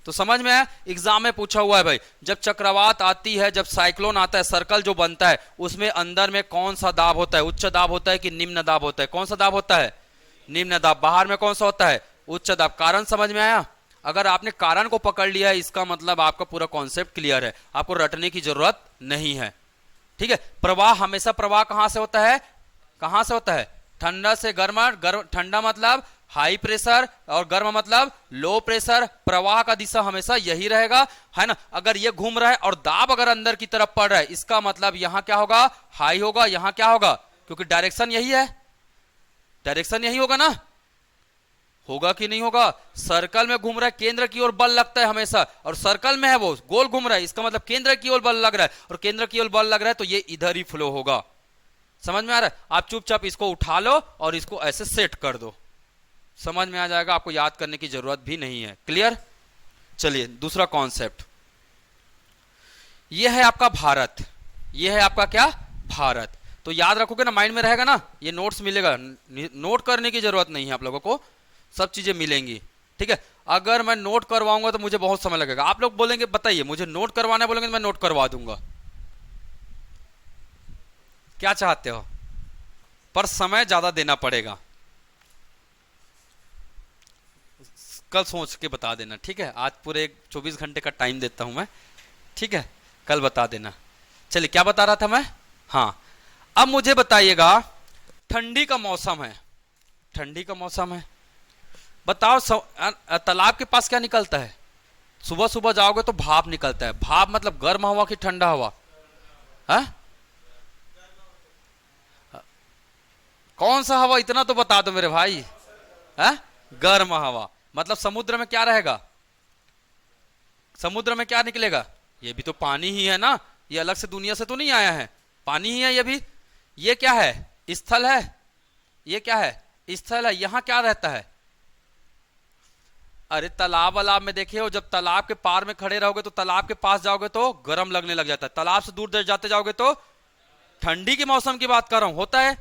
तो समझ में है। एग्जाम में पूछा हुआ है भाई, जब चक्रवात आती है, जब साइक्लोन आता है, सर्कल जो बनता है उसमें अंदर में कौन सा दाब होता है, उच्च दाब होता है कि निम्न दाब होता है, कौन सा दाब होता है, निम्न दाब। बाहर में कौन सा होता है, उच्च दाब। कारण समझ में आया। अगर आपने कारण को पकड़ लिया है इसका मतलब आपका पूरा कॉन्सेप्ट क्लियर है, आपको रटने की जरूरत नहीं है। ठीक है, प्रवाह हमेशा प्रवाह कहां से होता है, कहां से होता है, ठंडा से गर्म, ठंडा मतलब हाई प्रेशर और गर्म मतलब लो प्रेशर। प्रवाह का दिशा हमेशा यही रहेगा, है ना। अगर ये घूम रहा है और दाब अगर अंदर की तरफ पड़ रहा है, इसका मतलब यहां क्या होगा, हाई होगा, यहां क्या होगा, क्योंकि डायरेक्शन यही है, डायरेक्शन यही होगा ना, होगा कि नहीं होगा। सर्कल में घूम रहा है, केंद्र की ओर बल लगता है हमेशा, और सर्कल में है वो गोल घूम रहा है, इसका मतलब केंद्र की ओर बल लग रहा है, और केंद्र की ओर बल लग रहा है तो ये इधर ही फ्लो होगा। समझ में आ रहा है। आप चुपचाप इसको उठा लो और इसको ऐसे सेट कर दो, समझ में आ जाएगा, आपको याद करने की जरूरत भी नहीं है। क्लियर। चलिए दूसरा कॉन्सेप्ट, ये है आपका भारत, ये है आपका क्या भारत। तो याद रखोगे ना, माइंड में रहेगा ना, ये नोट्स मिलेगा, नोट करने की जरूरत नहीं है आप लोगों को, सब चीजें मिलेंगी। ठीक है, अगर मैं नोट करवाऊंगा तो मुझे बहुत समय लगेगा। आप लोग बोलेंगे बताइए मुझे नोट करवाना, बोलेंगे तो मैं नोट करवा दूंगा, क्या चाहते हो, पर समय ज्यादा देना पड़ेगा। कल सोच के बता देना, ठीक है। आज पूरे 24 घंटे का टाइम देता हूं मैं, ठीक है, कल बता देना। चलिए क्या बता रहा था मैं, हाँ, अब मुझे बताइएगा, ठंडी का मौसम है, ठंडी का मौसम है, बताओ तालाब के पास क्या निकलता है, सुबह सुबह जाओगे तो भाप निकलता है। भाप मतलब गर्म हवा की ठंडा हवा, है कौन सा हवा, इतना तो बता दो मेरे भाई, है गर्म हवा। मतलब समुद्र में क्या रहेगा, समुद्र में क्या निकलेगा, ये भी तो पानी ही है ना, ये अलग से दुनिया से तो नहीं आया है, पानी ही है ये भी। ये क्या है, स्थल है, ये क्या है, स्थल है। यहां क्या रहता है, अरे तालाब वालाब में देखे हो, जब तालाब के पार में खड़े रहोगे तो तालाब के पास जाओगे तो गर्म लगने लग जाता है, तालाब से दूर जाते जाओगे तो ठंडी के मौसम की बात कर रहा हूं, होता है,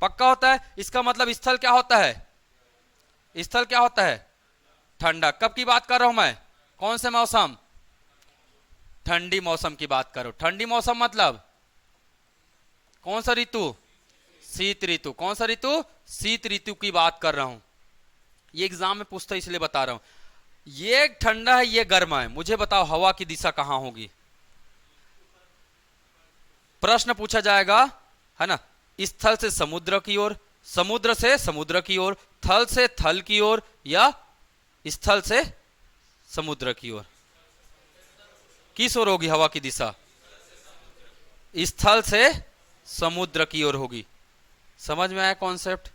पक्का होता है। इसका मतलब स्थल क्या होता है, स्थल क्या होता है, ठंडा। कब की बात कर रहा हूं मैं, कौन से मौसम, ठंडी मौसम की बात करो। ठंडी मौसम मतलब कौन सा ऋतु, शीत ऋतु। कौन सा ऋतु, शीत ऋतु की बात कर रहा हूं। ये एग्जाम में पूछता है इसलिए बता रहा हूं। ये ठंडा है, ये गर्म है, मुझे बताओ हवा की दिशा कहां होगी। प्रश्न पूछा जाएगा, है ना, स्थल से समुद्र की ओर, समुद्र से समुद्र की ओर, थल से थल की ओर, या स्थल से समुद्र की ओर? किस ओर होगी हवा की दिशा? स्थल से समुद्र की ओर होगी। समझ में आया कॉन्सेप्ट?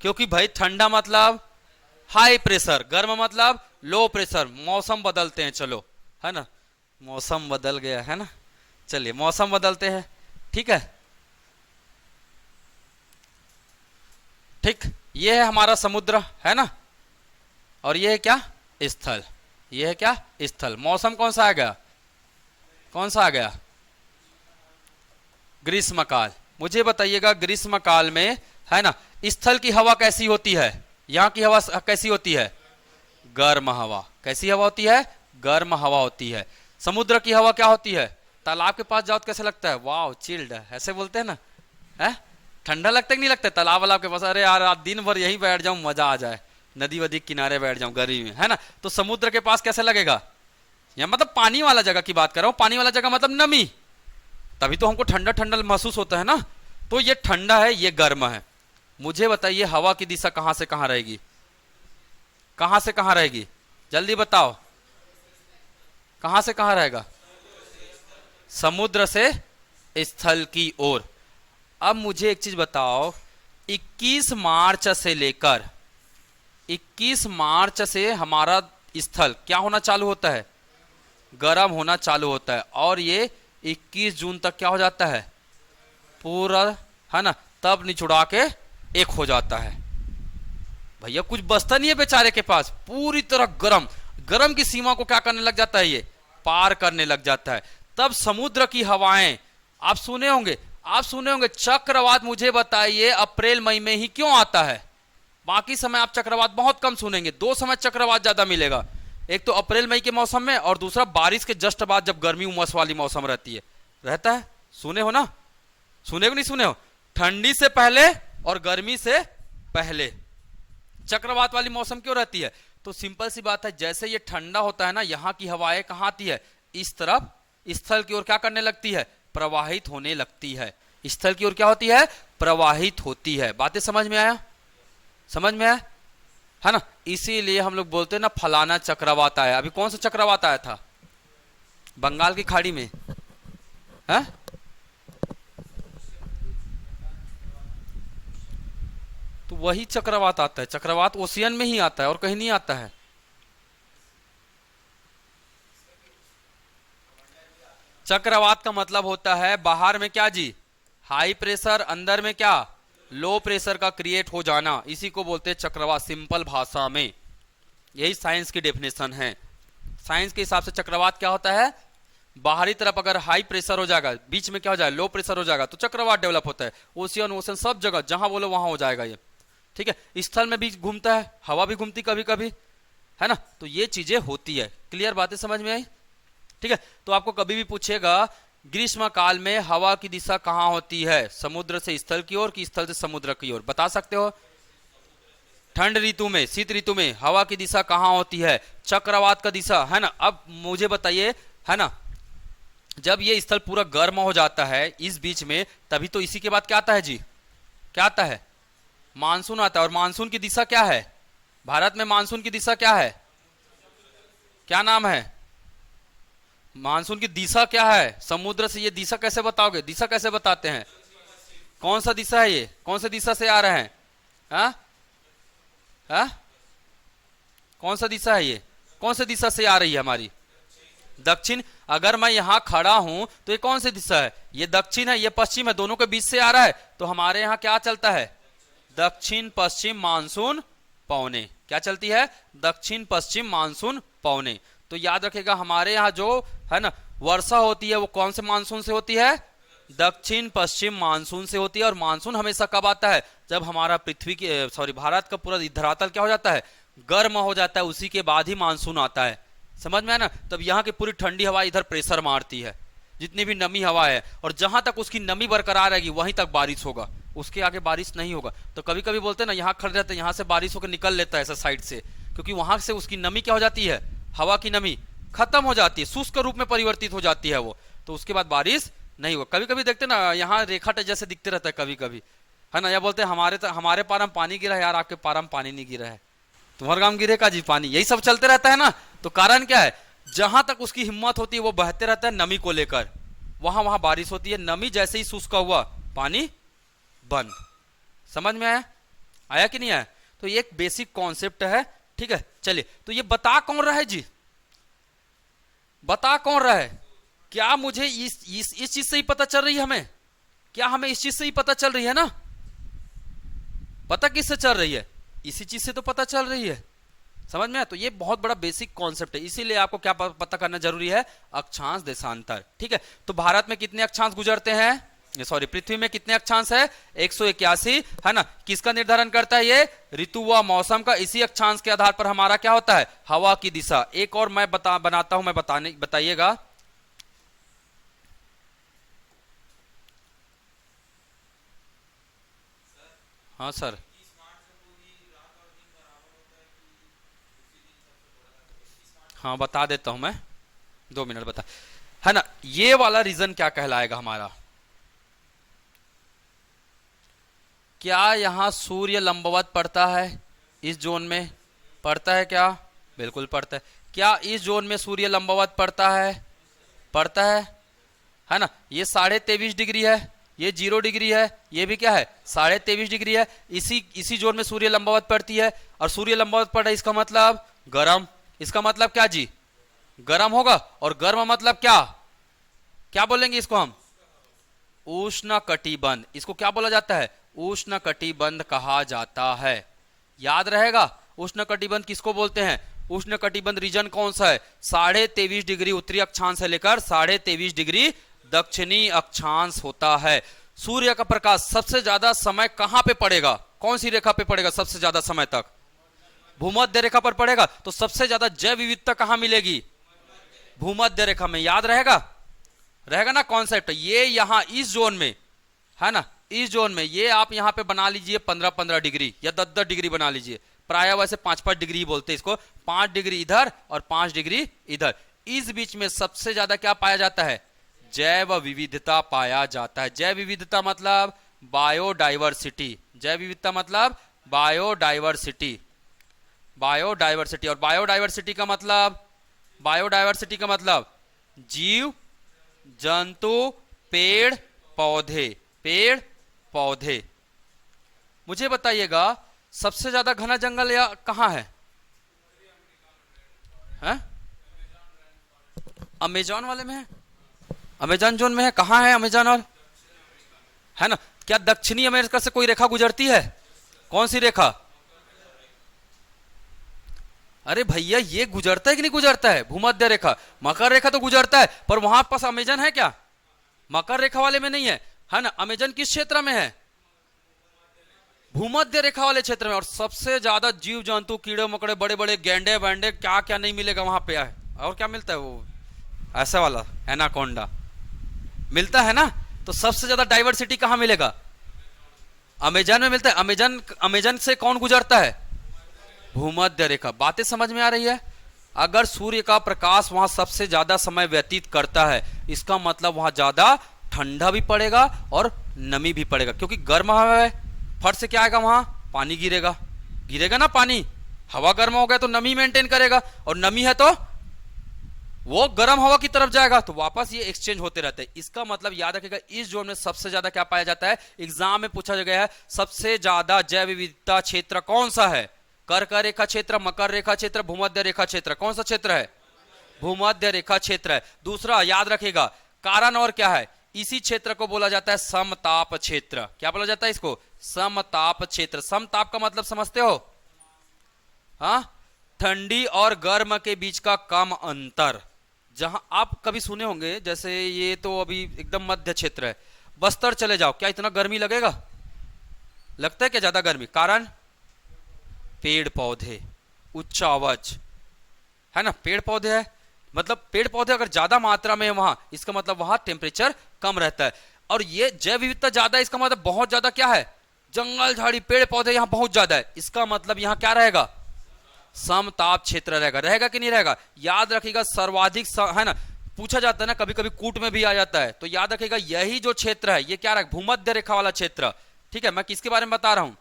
क्योंकि भाई ठंडा मतलब हाई प्रेशर, गर्म मतलब लो प्रेशर। मौसम बदलते हैं, चलो, है ना, मौसम बदल गया है ना, चलिए मौसम बदलते हैं, ठीक है। ठीक, ये है हमारा समुद्र, है ना, और ये है क्या? स्थल। ये है क्या? स्थल। मौसम कौन सा आ गया? कौन सा आ गया? ग्रीष्मकाल। मुझे बताइएगा ग्रीष्मकाल में, है ना, स्थल की हवा कैसी होती है? यहाँ की हवा कैसी होती है? गर्म हवा। कैसी हवा होती है? गर्म हवा होती है। समुद्र की हवा क्या होती है? तालाब के पास जाओ तो कैसे लगता है? वाह, चिल्ड, ऐसे बोलते हैं ना, है? ठंडा लगता है कि नहीं लगता? तालाब वाला के पास, अरे यार आज दिन भर यहीं बैठ जाऊं, मजा आ जाए, नदी वदी किनारे बैठ जाऊं गर्मी में, है ना। तो समुद्र के पास कैसे लगेगा? या मतलब पानी वाला जगह की बात कर रहा हूं। पानी वाला जगह मतलब नमी, तभी तो हमको ठंडा ठंडा महसूस होता है ना। तो ये ठंडा है, ये गर्म है। मुझे बताइए हवा की दिशा कहां से कहां रहेगी? कहां से कहां रहेगी? जल्दी बताओ, कहां से कहां रहेगा? समुद्र से स्थल की ओर। अब मुझे एक चीज बताओ, 21 मार्च से लेकर 21 मार्च से हमारा स्थल क्या होना चालू होता है? गर्म होना चालू होता है, और ये 21 जून तक क्या हो जाता है? पूरा, है ना, तब निचुड़ा के एक हो जाता है। भैया कुछ बचता नहीं है बेचारे के पास, पूरी तरह गरम, गरम की सीमा को क्या करने लग जाता है? ये पार करने लग जाता है। तब समुद्र की हवाएं आप सुने होंगे, आप सुने होंगे चक्रवात। मुझे बताइए अप्रैल मई में ही क्यों आता है? बाकी समय आप चक्रवात बहुत कम सुनेंगे। दो समय चक्रवात ज्यादा मिलेगा, एक तो अप्रैल मई के मौसम में, और दूसरा बारिश के जस्ट बाद जब गर्मी उमस वाली मौसम रहती है, रहता है। सुने हो ना? सुने हो नहीं सुने हो? ठंडी से पहले और गर्मी से पहले चक्रवात वाली मौसम क्यों रहती है? तो सिंपल सी बात है, जैसे ये ठंडा होता है ना, यहाँ की हवाएं कहाँ आती है? इस तरफ स्थल की ओर क्या करने लगती है? प्रवाहित होने लगती है। स्थल की ओर क्या होती है? प्रवाहित होती है। बातें समझ में आया? समझ में आया, है ना। इसीलिए हम लोग बोलते हैं ना, फलाना चक्रवात आया। अभी कौन सा चक्रवात आया था? बंगाल की खाड़ी में, है? तो वही चक्रवात आता है। चक्रवात ओशियन में ही आता है और कहीं नहीं आता है। चक्रवात का मतलब होता है बाहर में क्या जी? हाई प्रेशर, अंदर में क्या? लो प्रेशर का क्रिएट हो जाना, इसी को बोलते हैं चक्रवात, सिंपल भाषा में। यही साइंस की डेफिनेशन है। साइंस के हिसाब से चक्रवात क्या होता है? बाहरी तरफ अगर हाई प्रेशर हो जाएगा, बीच में क्या हो जाए? लो प्रेशर हो जाएगा, तो चक्रवात डेवलप होता है। ओशियन ओशन सब जगह जहां बोलो वहां हो जाएगा ये, ठीक है। स्थल में भी घूमता है, हवा भी घूमती कभी कभी, है ना। तो ये चीजें होती है। क्लियर? बातें समझ में आई? ठीक है। तो आपको कभी भी पूछेगा ग्रीष्म काल में हवा की दिशा कहां होती है? समुद्र से स्थल की ओर कि स्थल से समुद्र की ओर? बता सकते हो? ठंड ऋतु में, शीत ऋतु में हवा की दिशा कहां होती है? चक्रवात का दिशा, है ना। अब मुझे बताइए, है ना, जब ये स्थल पूरा गर्म हो जाता है इस बीच में, तभी तो इसी के बाद क्या आता है जी? क्या आता है? मानसून आता है। और मानसून की दिशा क्या है? भारत में मानसून की दिशा क्या है? क्या नाम है? मानसून की दिशा क्या है? समुद्र से। ये दिशा कैसे बताओगे? दिशा कैसे बताते हैं? कौन सा दिशा है ये? कौन सा दिशा से आ रहे हैं? हाँ हाँ, कौन सा दिशा है ये? कौन सी दिशा से आ रही है हमारी? दक्षिण। अगर मैं यहां खड़ा हूं तो ये कौन सी दिशा है? ये दक्षिण है, ये पश्चिम है, दोनों के बीच से आ रहा है। तो हमारे यहां क्या चलता है? दक्षिण पश्चिम मानसून पवने। क्या चलती है? दक्षिण पश्चिम मानसून पवने। तो याद रखेगा हमारे यहाँ जो है ना वर्षा होती है वो कौन से मानसून से होती है? दक्षिण पश्चिम मानसून से होती है। और मानसून हमेशा कब आता है? जब हमारा पृथ्वी की भारत का पूरा धरातल क्या हो जाता है? गर्म हो जाता है, उसी के बाद ही मानसून आता है। समझ में आया ना? तब यहाँ की पूरी ठंडी हवा इधर प्रेशर मारती है, जितनी भी नमी हवा है, और जहां तक उसकी नमी बरकरार रहेगी वहीं तक बारिश होगा, उसके आगे बारिश नहीं होगा। तो कभी कभी बोलते हैं ना, यहाँ खड़े रहते हैं, यहाँ से बारिश होकर निकल लेता है ऐसा साइड से, क्योंकि वहां से उसकी नमी क्या हो जाती है? हवा की नमी खत्म हो जाती है, शुष्क रूप में परिवर्तित हो जाती है वो, तो उसके बाद बारिश नहीं होगा। कभी कभी देखते ना यहाँ रेखा जैसे दिखते रहता है कभी कभी, है ना, या बोलते हैं हमारे पार में पानी गिरा है, यार आपके पार में पानी नहीं गिरा है, तुम्हारे गांव गिरेगा जी पानी, यही सब चलते रहता है ना। तो कारण क्या है, जहां तक उसकी हिम्मत होती है वो बहते रहता है नमी को लेकर, वहां वहां बारिश होती है, नमी जैसे ही शुष्क हुआ पानी बंद। समझ में आया, आया कि नहीं आया? तो ये एक बेसिक कॉन्सेप्ट है, ठीक है। चलिए, तो ये बता कौन रहा है जी, बता कौन रहा है? क्या मुझे इस चीज से ही पता चल रही है हमें, क्या हमें इस चीज से ही पता चल रही है ना? पता किससे चल रही है? इसी चीज से तो पता चल रही है। समझ में आया? तो ये बहुत बड़ा बेसिक कॉन्सेप्ट है, इसीलिए आपको क्या पता करना जरूरी है, अक्षांश देशांतर, ठीक है। तो भारत में कितने अक्षांश गुजरते हैं, सॉरी पृथ्वी में कितने अक्षांश है, 181, है ना। किसका निर्धारण करता है ये, ऋतु व मौसम का। इसी अक्षांश के आधार पर हमारा क्या होता है, हवा की दिशा। एक और मैं बनाता हूं, मैं बताइएगा। हाँ सर, हाँ बता देता हूं मैं, 2 मिनट बता, है ना। ये वाला रीजन क्या कहलाएगा हमारा, क्या यहां सूर्य लंबवत पड़ता है, इस जोन में पड़ता है क्या, बिल्कुल पड़ता है। क्या इस जोन में सूर्य लंबवत पड़ता है, पड़ता है ना। ये 23.5 डिग्री है, ये 0 डिग्री है, ये भी क्या है 23.5 डिग्री है। इसी जोन में सूर्य लंबवत पड़ती है, और सूर्य लंबवत पड़ रहा है, इसका मतलब गर्म, इसका मतलब क्या जी, गर्म होगा। और गर्म मतलब क्या, क्या बोलेंगे इसको हम, उष्ण कटिबंध। इसको क्या बोला जाता है, उष्ण कटिबंध कहा जाता है। याद रहेगा, उष्ण कटिबंध किसको बोलते हैं, उष्ण कटिबंध रीजन कौन सा है, 23.5 डिग्री उत्तरी अक्षांश से लेकर 23.5 डिग्री दक्षिणी अक्षांश होता है। सूर्य का प्रकाश सबसे ज्यादा समय कहां पे पड़ेगा, कौन सी रेखा पे पड़ेगा सबसे ज्यादा समय तक, भूमध्य रेखा पर पड़ेगा। तो सबसे ज्यादा जैव विविधता कहां मिलेगी, भूमध्य रेखा में। याद रहेगा, रहेगा ना कॉन्सेप्ट। ये यहां इस जोन में, है ना, इस जोन में ये आप यहां पे बना लीजिए 15-15 डिग्री या 10-10 डिग्री बना लीजिए। प्राय वैसे 5-5 डिग्री बोलते हैं इसको, 5 डिग्री इधर और 5 डिग्री इधर। इस बीच में सबसे ज्यादा क्या पाया जाता है, जैव विविधता पाया जाता है। जैव विविधता मतलब बायोडाइवर्सिटी, जैव विविधता मतलब बायोडाइवर्सिटी, बायोडाइवर्सिटी। और बायोडाइवर्सिटी का मतलब, बायोडाइवर्सिटी का मतलब जीव जंतु, पेड़ पौधे, पेड़ पौधे। मुझे बताइएगा सबसे ज्यादा घना जंगल या कहां है, हैं? अमेजोन वाले में है, अमेजोन जोन में है, कहां है अमेजोन, और है ना। क्या दक्षिणी अमेरिका से कोई रेखा गुजरती है, कौन सी रेखा, अरे भैया ये गुजरता है कि नहीं गुजरता है, भूमध्य रेखा। मकर रेखा तो गुजरता है, पर वहां पास अमेजन है क्या, मकर रेखा वाले में नहीं है ना। अमेजन किस क्षेत्र में है, भूमध्य रेखा वाले क्षेत्र में। और सबसे ज्यादा जीव जंतु, कीड़े मकड़े, बड़े बड़े गेंडे वैंडे, क्या क्या नहीं मिलेगा वहां पे है। और क्या मिलता है, वो ऐसा वाला एनाकोंडा मिलता है ना। तो सबसे ज्यादा डाइवर्सिटी कहां मिलेगा, अमेजन में मिलता है। अमेजन से कौन गुजरता है, भूमध्य रेखा। बातें समझ में आ रही है। अगर सूर्य का प्रकाश वहां सबसे ज्यादा समय व्यतीत करता है, इसका मतलब वहां ज्यादा ठंडा भी पड़ेगा और नमी भी पड़ेगा, क्योंकि गर्म हवा है, फट से क्या आएगा वहां, पानी गिरेगा, गिरेगा ना पानी। हवा गर्म हो गया तो नमी मेंटेन करेगा, और नमी है तो वो गर्म हवा की तरफ जाएगा, तो वापस ये एक्सचेंज होते रहते हैं। इसका मतलब याद रखिएगा, इस जोन में सबसे ज्यादा क्या पाया जाता है, एग्जाम में पूछा गया है, सबसे ज्यादा जैव विविधता क्षेत्र कौन सा है, कर्क रेखा क्षेत्र, मकर रेखा क्षेत्र, भूमध्य रेखा क्षेत्र। कौन सा क्षेत्र है, भूमध्य रेखा क्षेत्र है। दूसरा याद रखेगा, कारण और क्या है, इसी क्षेत्र को बोला जाता है समताप क्षेत्र। क्या बोला जाता है इसको, समताप क्षेत्र। समताप का मतलब समझते हो, हाँ, ठंडी और गर्म के बीच का कम अंतर। जहां आप कभी सुने होंगे, जैसे ये तो अभी एकदम मध्य क्षेत्र है, बस्तर चले जाओ, क्या इतना गर्मी लगेगा, लगता है क्या ज्यादा गर्मी, कारण पेड़ पौधे, उच्च आवाज, है ना, पेड़ पौधे है। मतलब पेड़ पौधे अगर ज्यादा मात्रा में है वहां, इसका मतलब वहां टेम्परेचर कम रहता है। और ये जैव विविधता ज्यादा है, इसका मतलब बहुत ज्यादा क्या है, जंगल झाड़ी पेड़ पौधे यहां बहुत ज्यादा है। इसका मतलब यहां क्या रहेगा, समताप क्षेत्र रहेगा। रहेगा कि नहीं रहेगा, याद रखिएगा। सर्वाधिक है ना, पूछा जाता है ना, कभी कभी कूट में भी आ जाता है, तो याद रखिएगा यही जो क्षेत्र है, ये क्या रहा, भूमध्य रेखा वाला क्षेत्र, ठीक है, मैं किसके बारे में बता रहा हूं?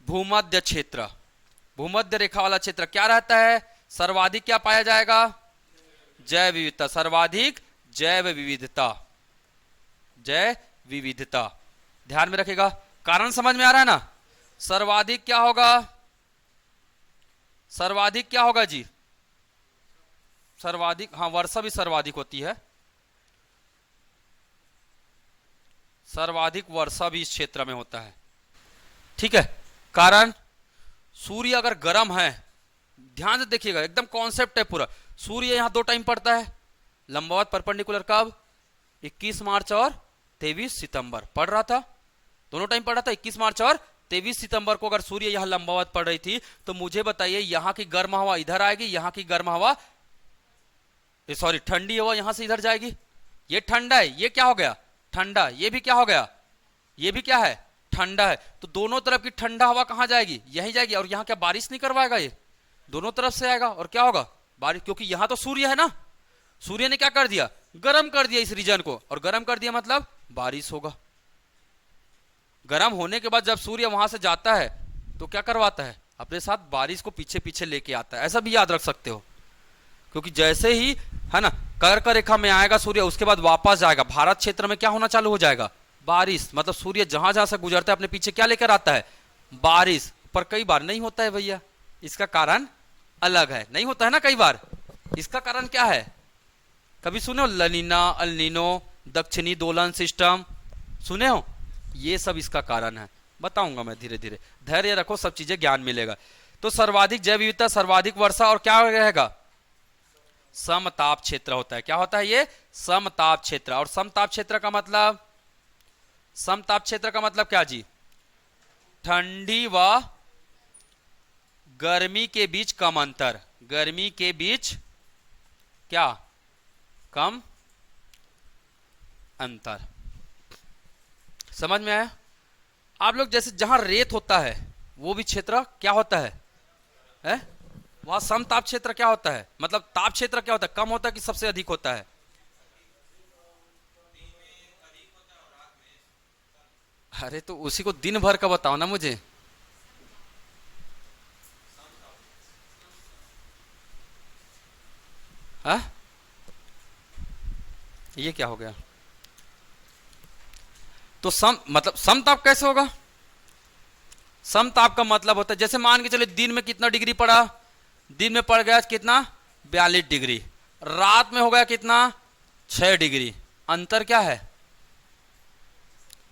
भूमध्य क्षेत्र, भूमध्य रेखा वाला क्षेत्र क्या रहता है? सर्वाधिक क्या पाया जाएगा? जैव विविधता, सर्वाधिक जैव विविधता, जैव विविधता। ध्यान में रखेगा, कारण समझ में आ रहा है ना? सर्वाधिक क्या होगा? सर्वाधिक क्या होगा जी? सर्वाधिक, हाँ वर्षा भी सर्वाधिक होती है, सर्वाधिक वर्षा भी इस क्षेत्र में होता है। ठीक है, कारण सूर्य अगर गर्म है, ध्यान से देखिएगा, एकदम कॉन्सेप्ट है पूरा। सूर्य यहां 2 टाइम पड़ता है, लंबवत परपेंडिकुलर कब? 21 मार्च और 23 सितंबर पढ़ रहा था, दोनों टाइम पढ़ रहा था। 21 मार्च और 23 सितंबर को अगर सूर्य यहां लंबवत पड़ रही थी, तो मुझे बताइए यहां की गर्म हवा इधर आएगी, यहां की गर्म हवा, सॉरी ठंडी हवा यहां से इधर जाएगी। ये ठंडा है, ये क्या हो गया? ठंडा। ये भी क्या हो गया? ये भी क्या है? ठंडा है। तो दोनों तरफ की ठंडा हवा कहां जाएगी? यहीं जाएगी। और यहां क्या बारिश नहीं करवाएगा? ये दोनों तरफ से आएगा और क्या होगा? बारिश, क्योंकि यहां तो सूर्य है ना, सूर्य ने क्या कर दिया? गर्म कर दिया इस रीजन को, और गर्म कर दिया मतलब बारिश होगा। गर्म होने के बाद जब सूर्य वहां से जाता है तो क्या करवाता है? अपने साथ बारिश को पीछे पीछे लेके आता है। ऐसा भी याद रख सकते हो, क्योंकि जैसे ही है ना कर्क रेखा में आएगा सूर्य, उसके बाद वापस जाएगा, भारत क्षेत्र में क्या होना चालू हो जाएगा? बारिश। मतलब सूर्य जहां जहां से गुजरता है अपने पीछे क्या लेकर आता है? बारिश। पर कई बार नहीं होता है भैया, इसका कारण अलग है। नहीं होता है ना कई बार, इसका कारण क्या है? कभी सुने हो लनीना, अल्नीनो, दक्षिणी दोलन सिस्टम, सुने हो? ये सब इसका कारण है, बताऊंगा मैं धीरे धीरे। धैर्य रखो, सब चीजें ज्ञान मिलेगा। तो सर्वाधिक जैव विविधता, सर्वाधिक वर्षा, और क्या रहेगा? समताप क्षेत्र होता है। क्या होता है ये? समताप क्षेत्र। और समताप क्षेत्र का मतलब, समताप क्षेत्र का मतलब क्या जी? ठंडी व गर्मी के बीच कम अंतर, गर्मी के बीच क्या? कम अंतर। समझ में आया? आप लोग जैसे जहां रेत होता है वो भी क्षेत्र क्या होता है? वहां समताप क्षेत्र क्या होता है? मतलब ताप क्षेत्र क्या होता है? कम होता है कि सबसे अधिक होता है? अरे तो उसी को दिन भर का बताओ ना मुझे। हाँ, ये क्या हो गया? तो मतलब समताप कैसे होगा? समताप का मतलब होता है, जैसे मान के चले दिन में कितना डिग्री पड़ा? दिन में पड़ गया कितना? 42 डिग्री। रात में हो गया कितना? 6 डिग्री। अंतर क्या है?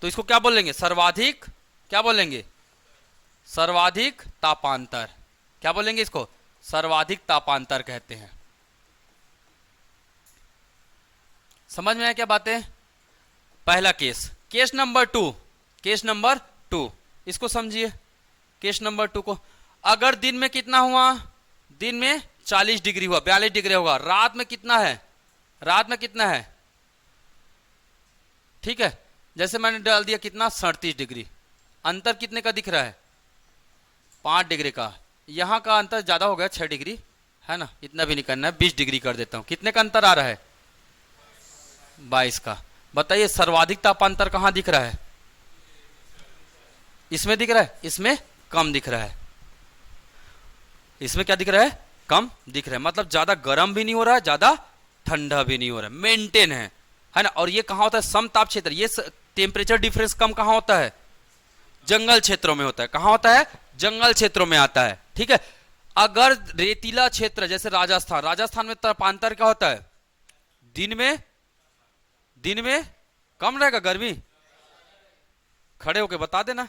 तो इसको क्या बोलेंगे? सर्वाधिक, क्या बोलेंगे? सर्वाधिक तापांतर। क्या बोलेंगे इसको? सर्वाधिक तापांतर कहते हैं। समझ में आया क्या बातें? पहला case. Case number 2, case number 2 इसको समझिए। केस नंबर 2 को, अगर दिन में कितना हुआ? दिन में 40 डिग्री हुआ, 42 डिग्री होगा। रात में कितना है? रात में कितना है? ठीक है, जैसे मैंने डाल दिया कितना? 37 डिग्री। अंतर कितने का दिख रहा है? 5 डिग्री का। यहां का अंतर ज्यादा हो गया, 6 डिग्री है ना, इतना भी नहीं करना है, 20 डिग्री कर देता हूं। कितने का अंतर आ रहा है? 22 का। बताइए सर्वाधिक तापांतर कहां दिख रहा है? इसमें दिख रहा है, इसमें कम दिख रहा है। इसमें क्या दिख रहा है? कम दिख रहा है। मतलब ज्यादा गर्म भी नहीं हो रहा है, ज्यादा ठंडा भी नहीं हो रहा है, मेंटेन है ना। और ये कहां होता है? समताप क्षेत्र। ये टेम्परेचर डिफरेंस कम कहां होता है? जंगल क्षेत्रों में होता है। कहां होता है? जंगल क्षेत्रों में आता है। ठीक है, अगर रेतीला क्षेत्र जैसे राजस्थान, राजस्थान में तापांतर क्या होता है? दिन में कम रहेगा गर्मी। खड़े होके बता देना,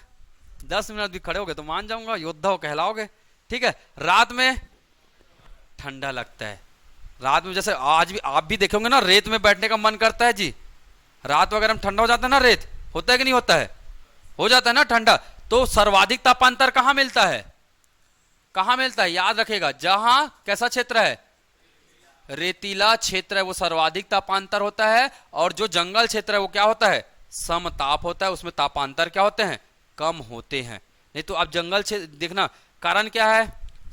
10 मिनट भी खड़े होगे तो मान जाऊंगा, योद्धा हो कहलाओगे। ठीक है, रात में ठंडा लगता है। रात में जैसे आज भी आप भी देखोगे ना, रेत में बैठने का मन करता है जी। रात वगैरह में ठंडा हो जाता है ना, रेत होता है कि नहीं होता है? हो जाता है ना ठंडा। तो सर्वाधिक तापांतर कहां मिलता है? कहां मिलता है? याद रखेगा, जहां कैसा क्षेत्र है? रेतीला क्षेत्र है वो सर्वाधिक तापांतर होता है, और जो जंगल क्षेत्र है वो क्या होता है? समताप होता है, उसमें तापांतर क्या होते हैं? कम होते हैं। नहीं तो आप जंगल क्षेत्र देखना, कारण क्या है?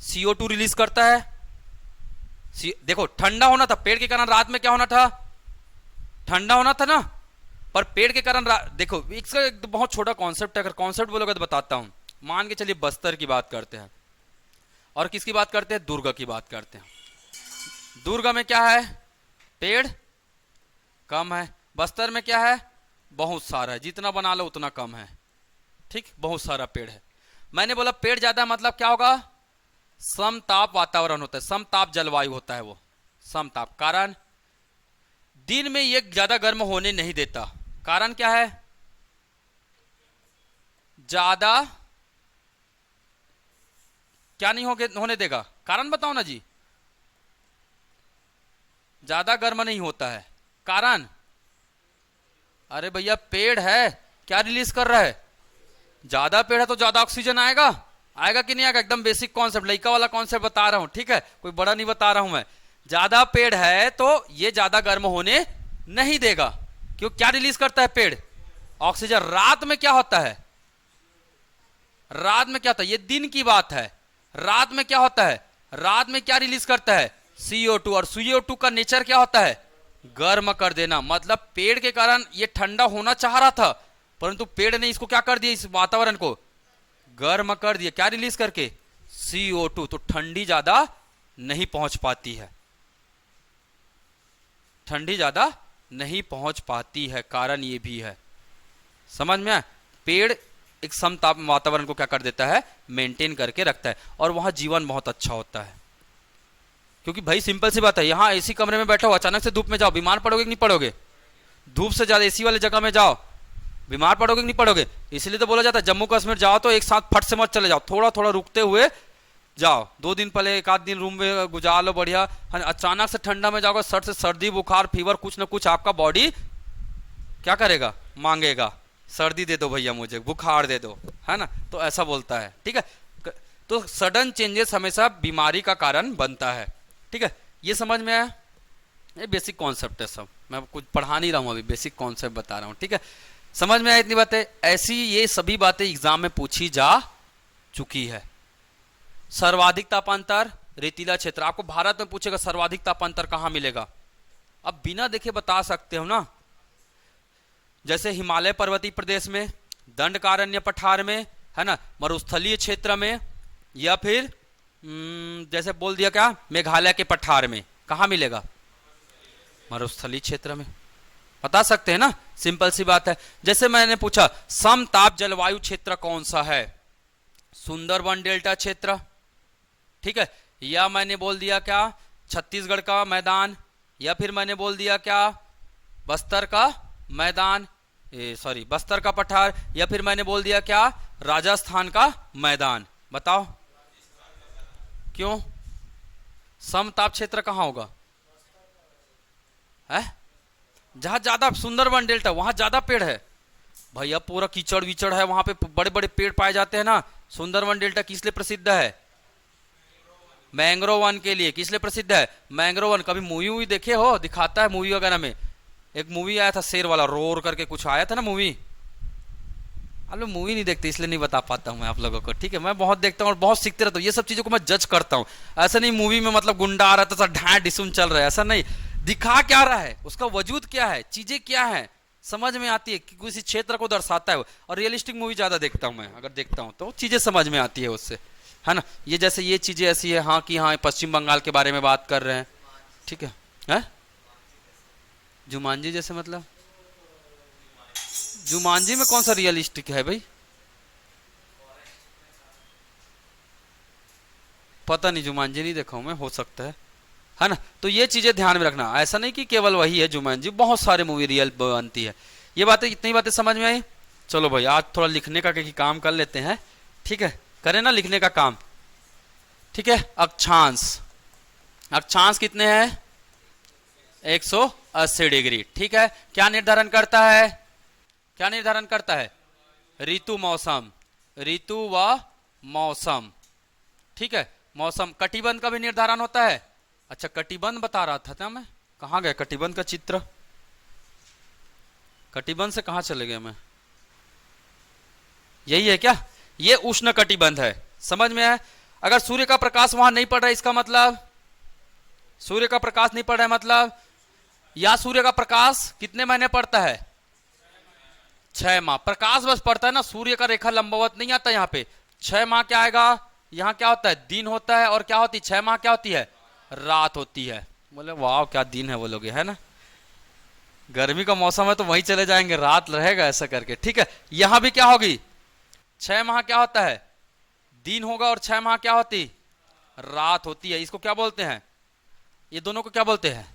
CO2 रिलीज करता है। देखो ठंडा होना था, पेड़ के कारण रात में क्या होना था? ठंडा होना था ना। पर पेड़ के कारण देखो इसका एक बहुत छोटा कॉन्सेप्ट है, अगर कॉन्सेप्ट बोलोगे तो बताता हूं। मान के चलिए बस्तर की बात करते हैं और किसकी बात करते हैं, दुर्ग की बात करते हैं। दुर्ग में क्या है, पेड़ कम है। बस्तर में क्या है, बहुत सारा है, जितना बना लो उतना कम है। ठीक, बहुत सारा पेड़ है। मैंने बोला पेड़ ज्यादा मतलब क्या होगा, समताप वातावरण होता है, समताप जलवायु होता है वो, समताप। कारण दिन में ये ज्यादा गर्म होने नहीं देता। कारण क्या है, ज्यादा क्या नहीं होने देगा, कारण बताओ ना जी। ज्यादा गर्म नहीं होता है, कारण अरे भैया पेड़ है, क्या रिलीज कर रहा है, ज्यादा पेड़ है तो ज्यादा ऑक्सीजन आएगा, आएगा कि नहीं आएगा। एकदम बेसिक कॉन्सेप्ट, लड़का वाला कॉन्सेप्ट बता रहा हूं, ठीक है, कोई बड़ा नहीं बता रहा हूं मैं। ज्यादा पेड़ है तो ये ज्यादा गर्म होने नहीं देगा, क्यों, क्या रिलीज करता है पेड़, ऑक्सीजन। रात में क्या होता है, रात में क्या होता है, ये दिन की बात है, रात में क्या होता है, रात में क्या रिलीज करता है, CO2। और CO2 का नेचर क्या होता है, गर्म कर देना। मतलब पेड़ के कारण ये ठंडा होना चाह रहा था, परंतु पेड़ ने इसको क्या कर दिया, इस वातावरण को गर्म कर दिया, क्या रिलीज करके, CO2। तो ठंडी ज्यादा नहीं पहुंच पाती है, ठंडी ज्यादा नहीं पहुंच पाती है, कारण ये भी है। समझ में आया? पेड़ एक समताप वातावरण को क्या कर देता है, मेंटेन करके रखता है, और वहां जीवन बहुत अच्छा होता है। क्योंकि भाई सिंपल सी बात है, यहां एसी कमरे में बैठा हो, अचानक से धूप में जाओ, बीमार पड़ोगे कि नहीं पड़ोगे, धूप से ज्यादा एसी वाले जगह में जाओ, बीमार पड़ोगे कि नहीं पड़ोगे। इसलिए तो बोला जाता है जम्मू कश्मीर जाओ तो एक साथ फट से मत चले जाओ, थोड़ा थोड़ा रुकते हुए जाओ, 2 दिन पहले एक आध दिन रूम में गुजार लो बढ़िया। अचानक से ठंडा में जाओगे, सर से सर्दी बुखार फीवर कुछ ना कुछ आपका बॉडी क्या करेगा, मांगेगा, सर्दी दे दो भैया मुझे, बुखार दे दो, है ना, तो ऐसा बोलता है। ठीक है, तो सडन चेंजेस हमेशा बीमारी का कारण बनता है। ठीक है, ये समझ में आया, ये बेसिक कॉन्सेप्ट है सब, मैं कुछ पढ़ा नहीं रहा हूं अभी, बेसिक कॉन्सेप्ट बता रहा हूं। ठीक है, समझ में आया इतनी बातें। ऐसी ये सभी बातें एग्जाम में पूछी जा चुकी है। सर्वाधिक तापांतर रेतीला क्षेत्र, आपको भारत में पूछेगा सर्वाधिक तापांतर कहां मिलेगा, अब बिना देखे बता सकते हो ना, जैसे हिमालय पर्वतीय प्रदेश में, दंडकारण्य पठार में, है ना, मरुस्थलीय क्षेत्र में, या फिर जैसे बोल दिया क्या, मेघालय के पठार में, कहां मिलेगा, मरुस्थलीय क्षेत्र में। बता सकते हैं ना, सिंपल सी बात है। जैसे मैंने पूछा समताप जलवायु क्षेत्र कौन सा है, सुंदरबन डेल्टा क्षेत्र, ठीक है, या मैंने बोल दिया क्या, छत्तीसगढ़ का मैदान, या फिर मैंने बोल दिया क्या, बस्तर का मैदान, सॉरी बस्तर का पठार, या फिर मैंने बोल दिया क्या, राजस्थान का मैदान। बताओ क्यों, समताप क्षेत्र कहां होगा, है जहां ज्यादा, सुंदरबन डेल्टा वहां ज्यादा पेड़ है भैया, पूरा कीचड़ विचड़ है वहां पे, बड़े बड़े पेड़ पाए जाते हैं ना। सुंदरबन डेल्टा किस लिए प्रसिद्ध है, मैंग्रोव वन के लिए। किस लिए प्रसिद्ध है, मैंग्रोव वन। कभी मूवी वूवी देखे हो, दिखाता है मूवी वगैरह में, एक मूवी आया था शेर वाला, रोर करके कुछ आया था ना मूवी। आप लोग मूवी नहीं देखते इसलिए नहीं बता पाता हूं मैं आप लोगों को। ठीक है, मैं बहुत देखता हूं और बहुत सीखते रहता हूं, ये सब चीजों को मैं जज करता हूं। ऐसा नहीं मूवी में मतलब गुंडा आ रहा था, ढां डिसुम चल रहा है, ऐसा नहीं, दिखा क्या रहा है, उसका वजूद क्या है, चीजें क्या है, समझ में आती है कि किसी क्षेत्र को दर्शाता है। और रियलिस्टिक मूवी ज्यादा देखता हूं मैं, अगर देखता हूं तो चीजें समझ में आती है उससे, है ना। ये जैसे ये चीजें ऐसी है, हाँ कि हाँ पश्चिम बंगाल के बारे में बात कर रहे हैं, ठीक है, जुमांजी जैसे मतलब, जुमांजी में कौन सा रियलिस्टिक है भाई, पता नहीं, जुमांजी नहीं देखा हूं मैं, हो सकता है ना। तो ये चीजें ध्यान में रखना, ऐसा नहीं कि केवल वही है जुमांजी, बहुत सारे मूवी रियल बनती है। ये बातें, इतनी बातें समझ में आई। चलो भाई आज थोड़ा लिखने का काम कर लेते हैं, ठीक है, करें ना लिखने का काम। ठीक है, अक्षांश, अक्षांश कितने हैं, 180 डिग्री। ठीक है, क्या निर्धारण करता है, क्या निर्धारण करता है, ऋतु मौसम, ऋतु व मौसम। ठीक है, मौसम, कटिबंध का भी निर्धारण होता है। अच्छा कटिबंध बता रहा था ना मैं, कहां गया कटिबंध का चित्र, कटिबंध से कहां चले गए मैं, यही है क्या, ये उष्ण कटिबंध है। समझ में है, अगर सूर्य का प्रकाश वहां नहीं पड़ रहा है, इसका मतलब सूर्य का प्रकाश नहीं पड़ रहा है, मतलब या सूर्य का प्रकाश कितने महीने पड़ता है, 6 माह। प्रकाश बस पड़ता है ना, सूर्य का रेखा लंबवत नहीं आता यहाँ पे। 6 माह क्या आएगा, यहाँ क्या होता है, दिन होता है, और क्या होती है 6 माह क्या होती है, रात होती है। बोले वाह क्या दिन है बोलोगे, है ना। गर्मी का मौसम है तो वहीं चले जाएंगे, रात रहेगा ऐसा करके, ठीक है। यहां भी क्या होगी, 6 माह क्या होता है, दिन होगा, और 6 माह क्या होती, रात होती है। इसको क्या बोलते हैं, ये दोनों को क्या बोलते हैं,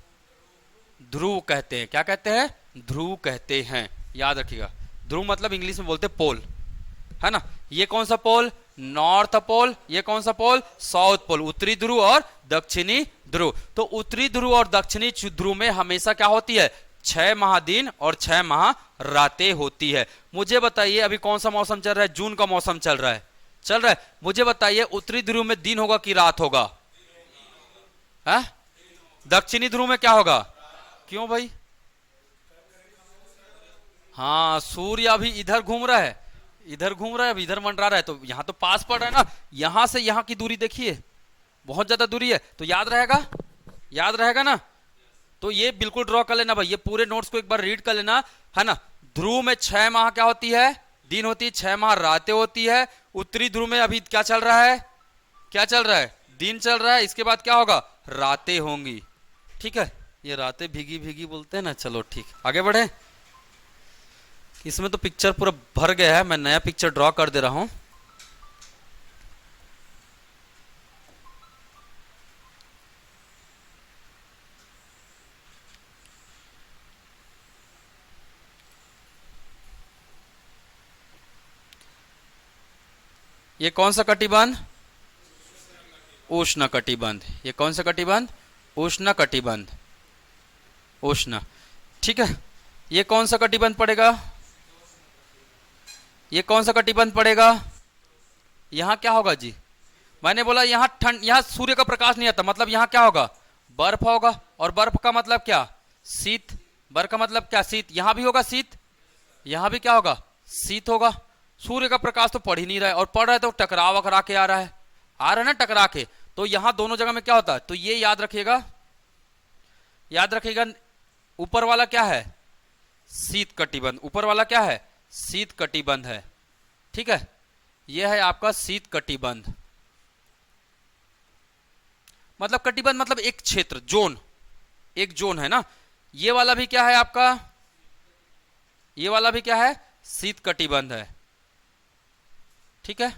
ध्रुव कहते हैं। क्या कहते हैं, ध्रुव कहते हैं, याद रखिएगा। ध्रुव मतलब इंग्लिश में बोलते पोल, है ना। ये कौन सा पोल, नॉर्थ पोल, ये कौन सा पोल, साउथ पोल, उत्तरी ध्रुव और दक्षिणी ध्रुव। तो उत्तरी ध्रुव और दक्षिणी ध्रुव में हमेशा क्या होती है, 6 माह दिन और 6 माह रातें होती है। मुझे बताइए अभी कौन सा मौसम चल रहा है, जून का मौसम चल रहा है। मुझे बताइए उत्तरी ध्रुव में दिन होगा कि रात होगा, है? दक्षिणी ध्रुव में क्या होगा, क्यों भाई, हाँ सूर्य अभी इधर घूम रहा है, अभी इधर मंडरा रहा है, तो यहां तो पास पड़ रहा है ना। यहां से यहां की दूरी देखिए, बहुत ज्यादा दूरी है, तो याद रहेगा ना। तो ये बिल्कुल ड्रॉ कर लेना भाई, ये पूरे नोट्स को एक बार रीड कर लेना, है ना। ध्रुव में 6 माह क्या होती है, दिन होती है, 6 माह रातें होती है। उत्तरी ध्रुव में अभी क्या चल रहा है, दिन चल रहा है, इसके बाद क्या होगा, रातें होंगी, ठीक है। ये रातें भीगी भीगी बोलते हैं ना। चलो ठीक, आगे बढ़े। इसमें तो पिक्चर पूरा भर गया है, मैं नया पिक्चर ड्रॉ कर दे रहा हूं। ये कौन सा कटिबंध, उष्ण कटिबंध। ये कौन सा कटिबंध, उष्ण कटिबंध, उष्ण, ठीक है। ये कौन सा कटिबंध पड़ेगा, ये कौन सा कटिबंध पड़ेगा, यहां क्या होगा जी, मैंने बोला यहां ठंड, यहां सूर्य का प्रकाश नहीं आता, मतलब यहां क्या होगा, बर्फ होगा, और बर्फ का मतलब क्या, शीत, बर्फ का मतलब क्या, शीत। यहां भी होगा शीत, यहां भी क्या होगा, शीत होगा। सूर्य का प्रकाश तो पड़ ही नहीं रहा है, और पड़ रहा है तो टकरा वकरा के आ रहा है ना, टकरा के। तो यहां दोनों जगह में क्या होता है, तो ये याद रखिएगा, ऊपर वाला क्या है, शीत कटिबंध, ऊपर वाला क्या है, शीत कटिबंध है, ठीक है। यह है आपका शीत कटिबंध, मतलब कटिबंध मतलब एक क्षेत्र, जोन, एक जोन है ना। ये वाला भी क्या है आपका, ये वाला भी क्या है, शीत कटिबंध है, ठीक है।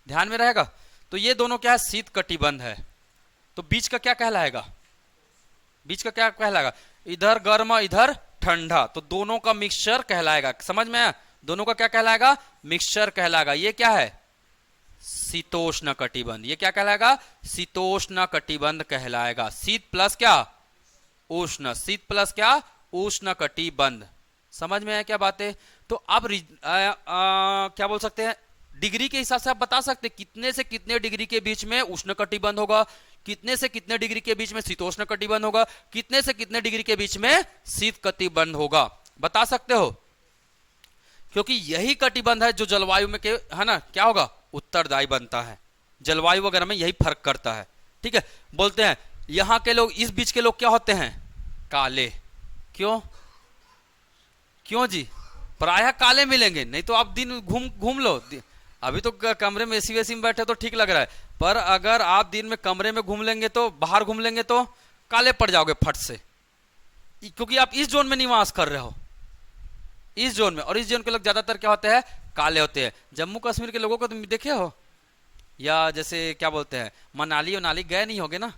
ध्यान में रहेगा। तो ये दोनों क्या है, शीत कटिबंध है। तो बीच का क्या कहलाएगा, इधर गर्म इधर ठंडा, तो दोनों का मिक्सचर कहलाएगा। समझ में आया, दोनों का क्या कहलाएगा, मिक्सचर कहलाएगा। ये क्या है, शीतोष्ण कटिबंध। ये क्या कहलाएगा, शीतोष्ण कटिबंध कहलाएगा। शीत प्लस क्या, उष्ण, शीत प्लस क्या, उष्ण कटिबंध। समझ में आया क्या बातें। तो अब क्या बोल सकते हैं, डिग्री के हिसाब से आप बता सकते हैं कितने से कितने डिग्री के बीच में उष्ण कटिबंध होगा, कितने से कितने डिग्री के बीच में शीतोष्ण कटिबंध होगा, कितने से कितने डिग्री के बीच में शीत कटिबंध होगा, बता सकते हो। क्योंकि यही कटिबंध है जो जलवायु में के, है ना, क्या होगा, उत्तरदायी बनता है। जलवायु वगैरह में यही फर्क करता है, ठीक है। बोलते हैं यहां के लोग, इस बीच के लोग क्या होते हैं, काले। क्यों जी, प्रायः काले मिलेंगे, नहीं तो आप दिन घूम लो। अभी तो कमरे में एसी वेसी में बैठे तो ठीक लग रहा है, पर अगर आप दिन में कमरे में घूम लेंगे, तो बाहर घूम लेंगे तो काले पड़ जाओगे फट से, क्योंकि आप इस जोन में निवास कर रहे हो, इस जोन में। और इस जोन के लोग ज्यादातर क्या होते हैं, काले होते हैं। जम्मू कश्मीर के लोगों को तुम देखे हो, या जैसे क्या बोलते हैं, मनाली गए नहीं होगे ना,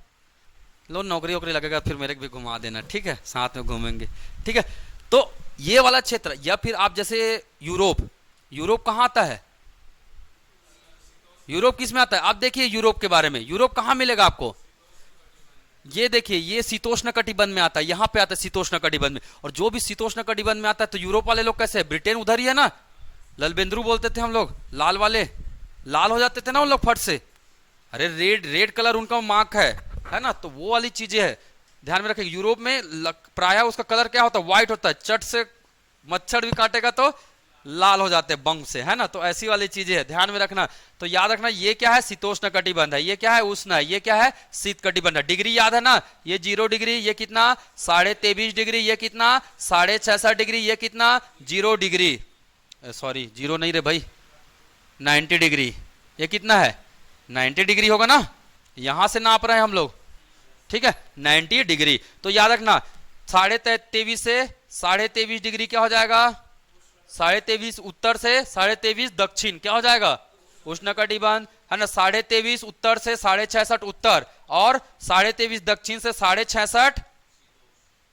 लो नौकरी वोकरी लगेगा फिर मेरे को भी घुमा देना, ठीक है, साथ में घूमेंगे, ठीक है। तो ये वाला क्षेत्र, या फिर आप जैसे यूरोप कहां आता है, यूरोप किस में आता है, आप देखिए यूरोप के बारे में। यूरोप कहां मिलेगा आपको, ये देखिए, ये शीतोष्ण कटिबंध में आता है, यहां पे आता है शीतोष्ण कटिबंध में। और जो भी शीतोष्ण कटिबंध में आता है, तो यूरोप वाले लोग कैसे, ब्रिटेन उधर ही है ना, ललबेंद्रू बोलते थे हम लोग, लाल वाले, लाल हो जाते थे ना उन लोग फट से। अरे रेड कलर उनका मार्क है ना, तो वो वाली चीजें है, ध्यान में रखिए। यूरोप में प्रायः उसका कलर क्या होता है, व्हाइट होता है। चट से मच्छर भी काटेगा तो लाल हो जाते हैं बंग से, है ना। तो ऐसी वाली चीजें है, ध्यान में रखना। तो याद रखना ये क्या है, शीतोष्ण कटिबंध है, ये क्या है, उष्ण है, ये क्या है, शीत कटिबंध है। डिग्री याद है ना, ये 0 डिग्री, ये कितना 23.5 डिग्री, ये कितना 66.5 डिग्री, ये कितना 0 डिग्री, सॉरी 0 नहीं रे भाई, 90 डिग्री। ये कितना है, 90 डिग्री होगा ना, यहां से नाप रहे हैं हम लोग, ठीक है, 90 डिग्री। तो याद रखना 23.5 से 23.5 डिग्री क्या हो जाएगा, 23.5 उत्तर से 23.5 दक्षिण क्या हो जाएगा, उष्णकटिबंध, है ना। 23.5 उत्तर से 66.5 उत्तर, और 23.5 दक्षिण से 66.5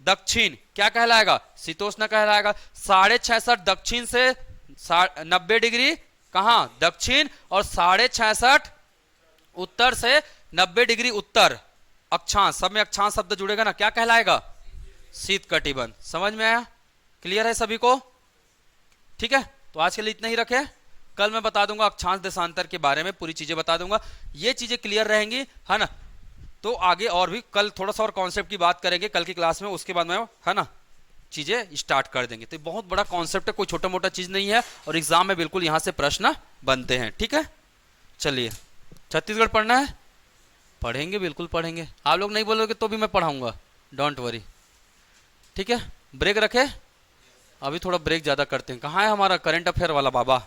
दक्षिण क्या कहलाएगा, शीतोष्ण कहलाएगा। 66.5 दक्षिण से 90 डिग्री कहां, दक्षिण, और 66.5 उत्तर से 90 डिग्री उत्तर, अक्षांश, सब में अक्षांश शब्द जुड़ेगा ना, क्या कहलाएगा, शीत कटिबंध। समझ में आया, क्लियर है सभी को, ठीक है। तो आज के लिए इतना ही रखे, कल मैं बता दूंगा अक्षांश देशांतर के बारे में, पूरी चीजें बता दूंगा, ये चीजें क्लियर रहेंगी, है ना। तो आगे और भी कल थोड़ा सा और कॉन्सेप्ट की बात करेंगे कल की क्लास में, उसके बाद में, है ना, चीजें स्टार्ट कर देंगे। तो बहुत बड़ा कॉन्सेप्ट है, कोई छोटा मोटा चीज नहीं है, और एग्जाम में बिल्कुल यहां से प्रश्न बनते हैं, ठीक है। चलिए, छत्तीसगढ़ पढ़ना है, पढ़ेंगे, बिल्कुल पढ़ेंगे, आप लोग नहीं बोलोगे तो भी मैं पढ़ाऊंगा, डोंट वरी, ठीक है। ब्रेक रखे, अभी थोड़ा ब्रेक ज्यादा करते हैं। कहाँ है हमारा करंट अफेयर वाला बाबा,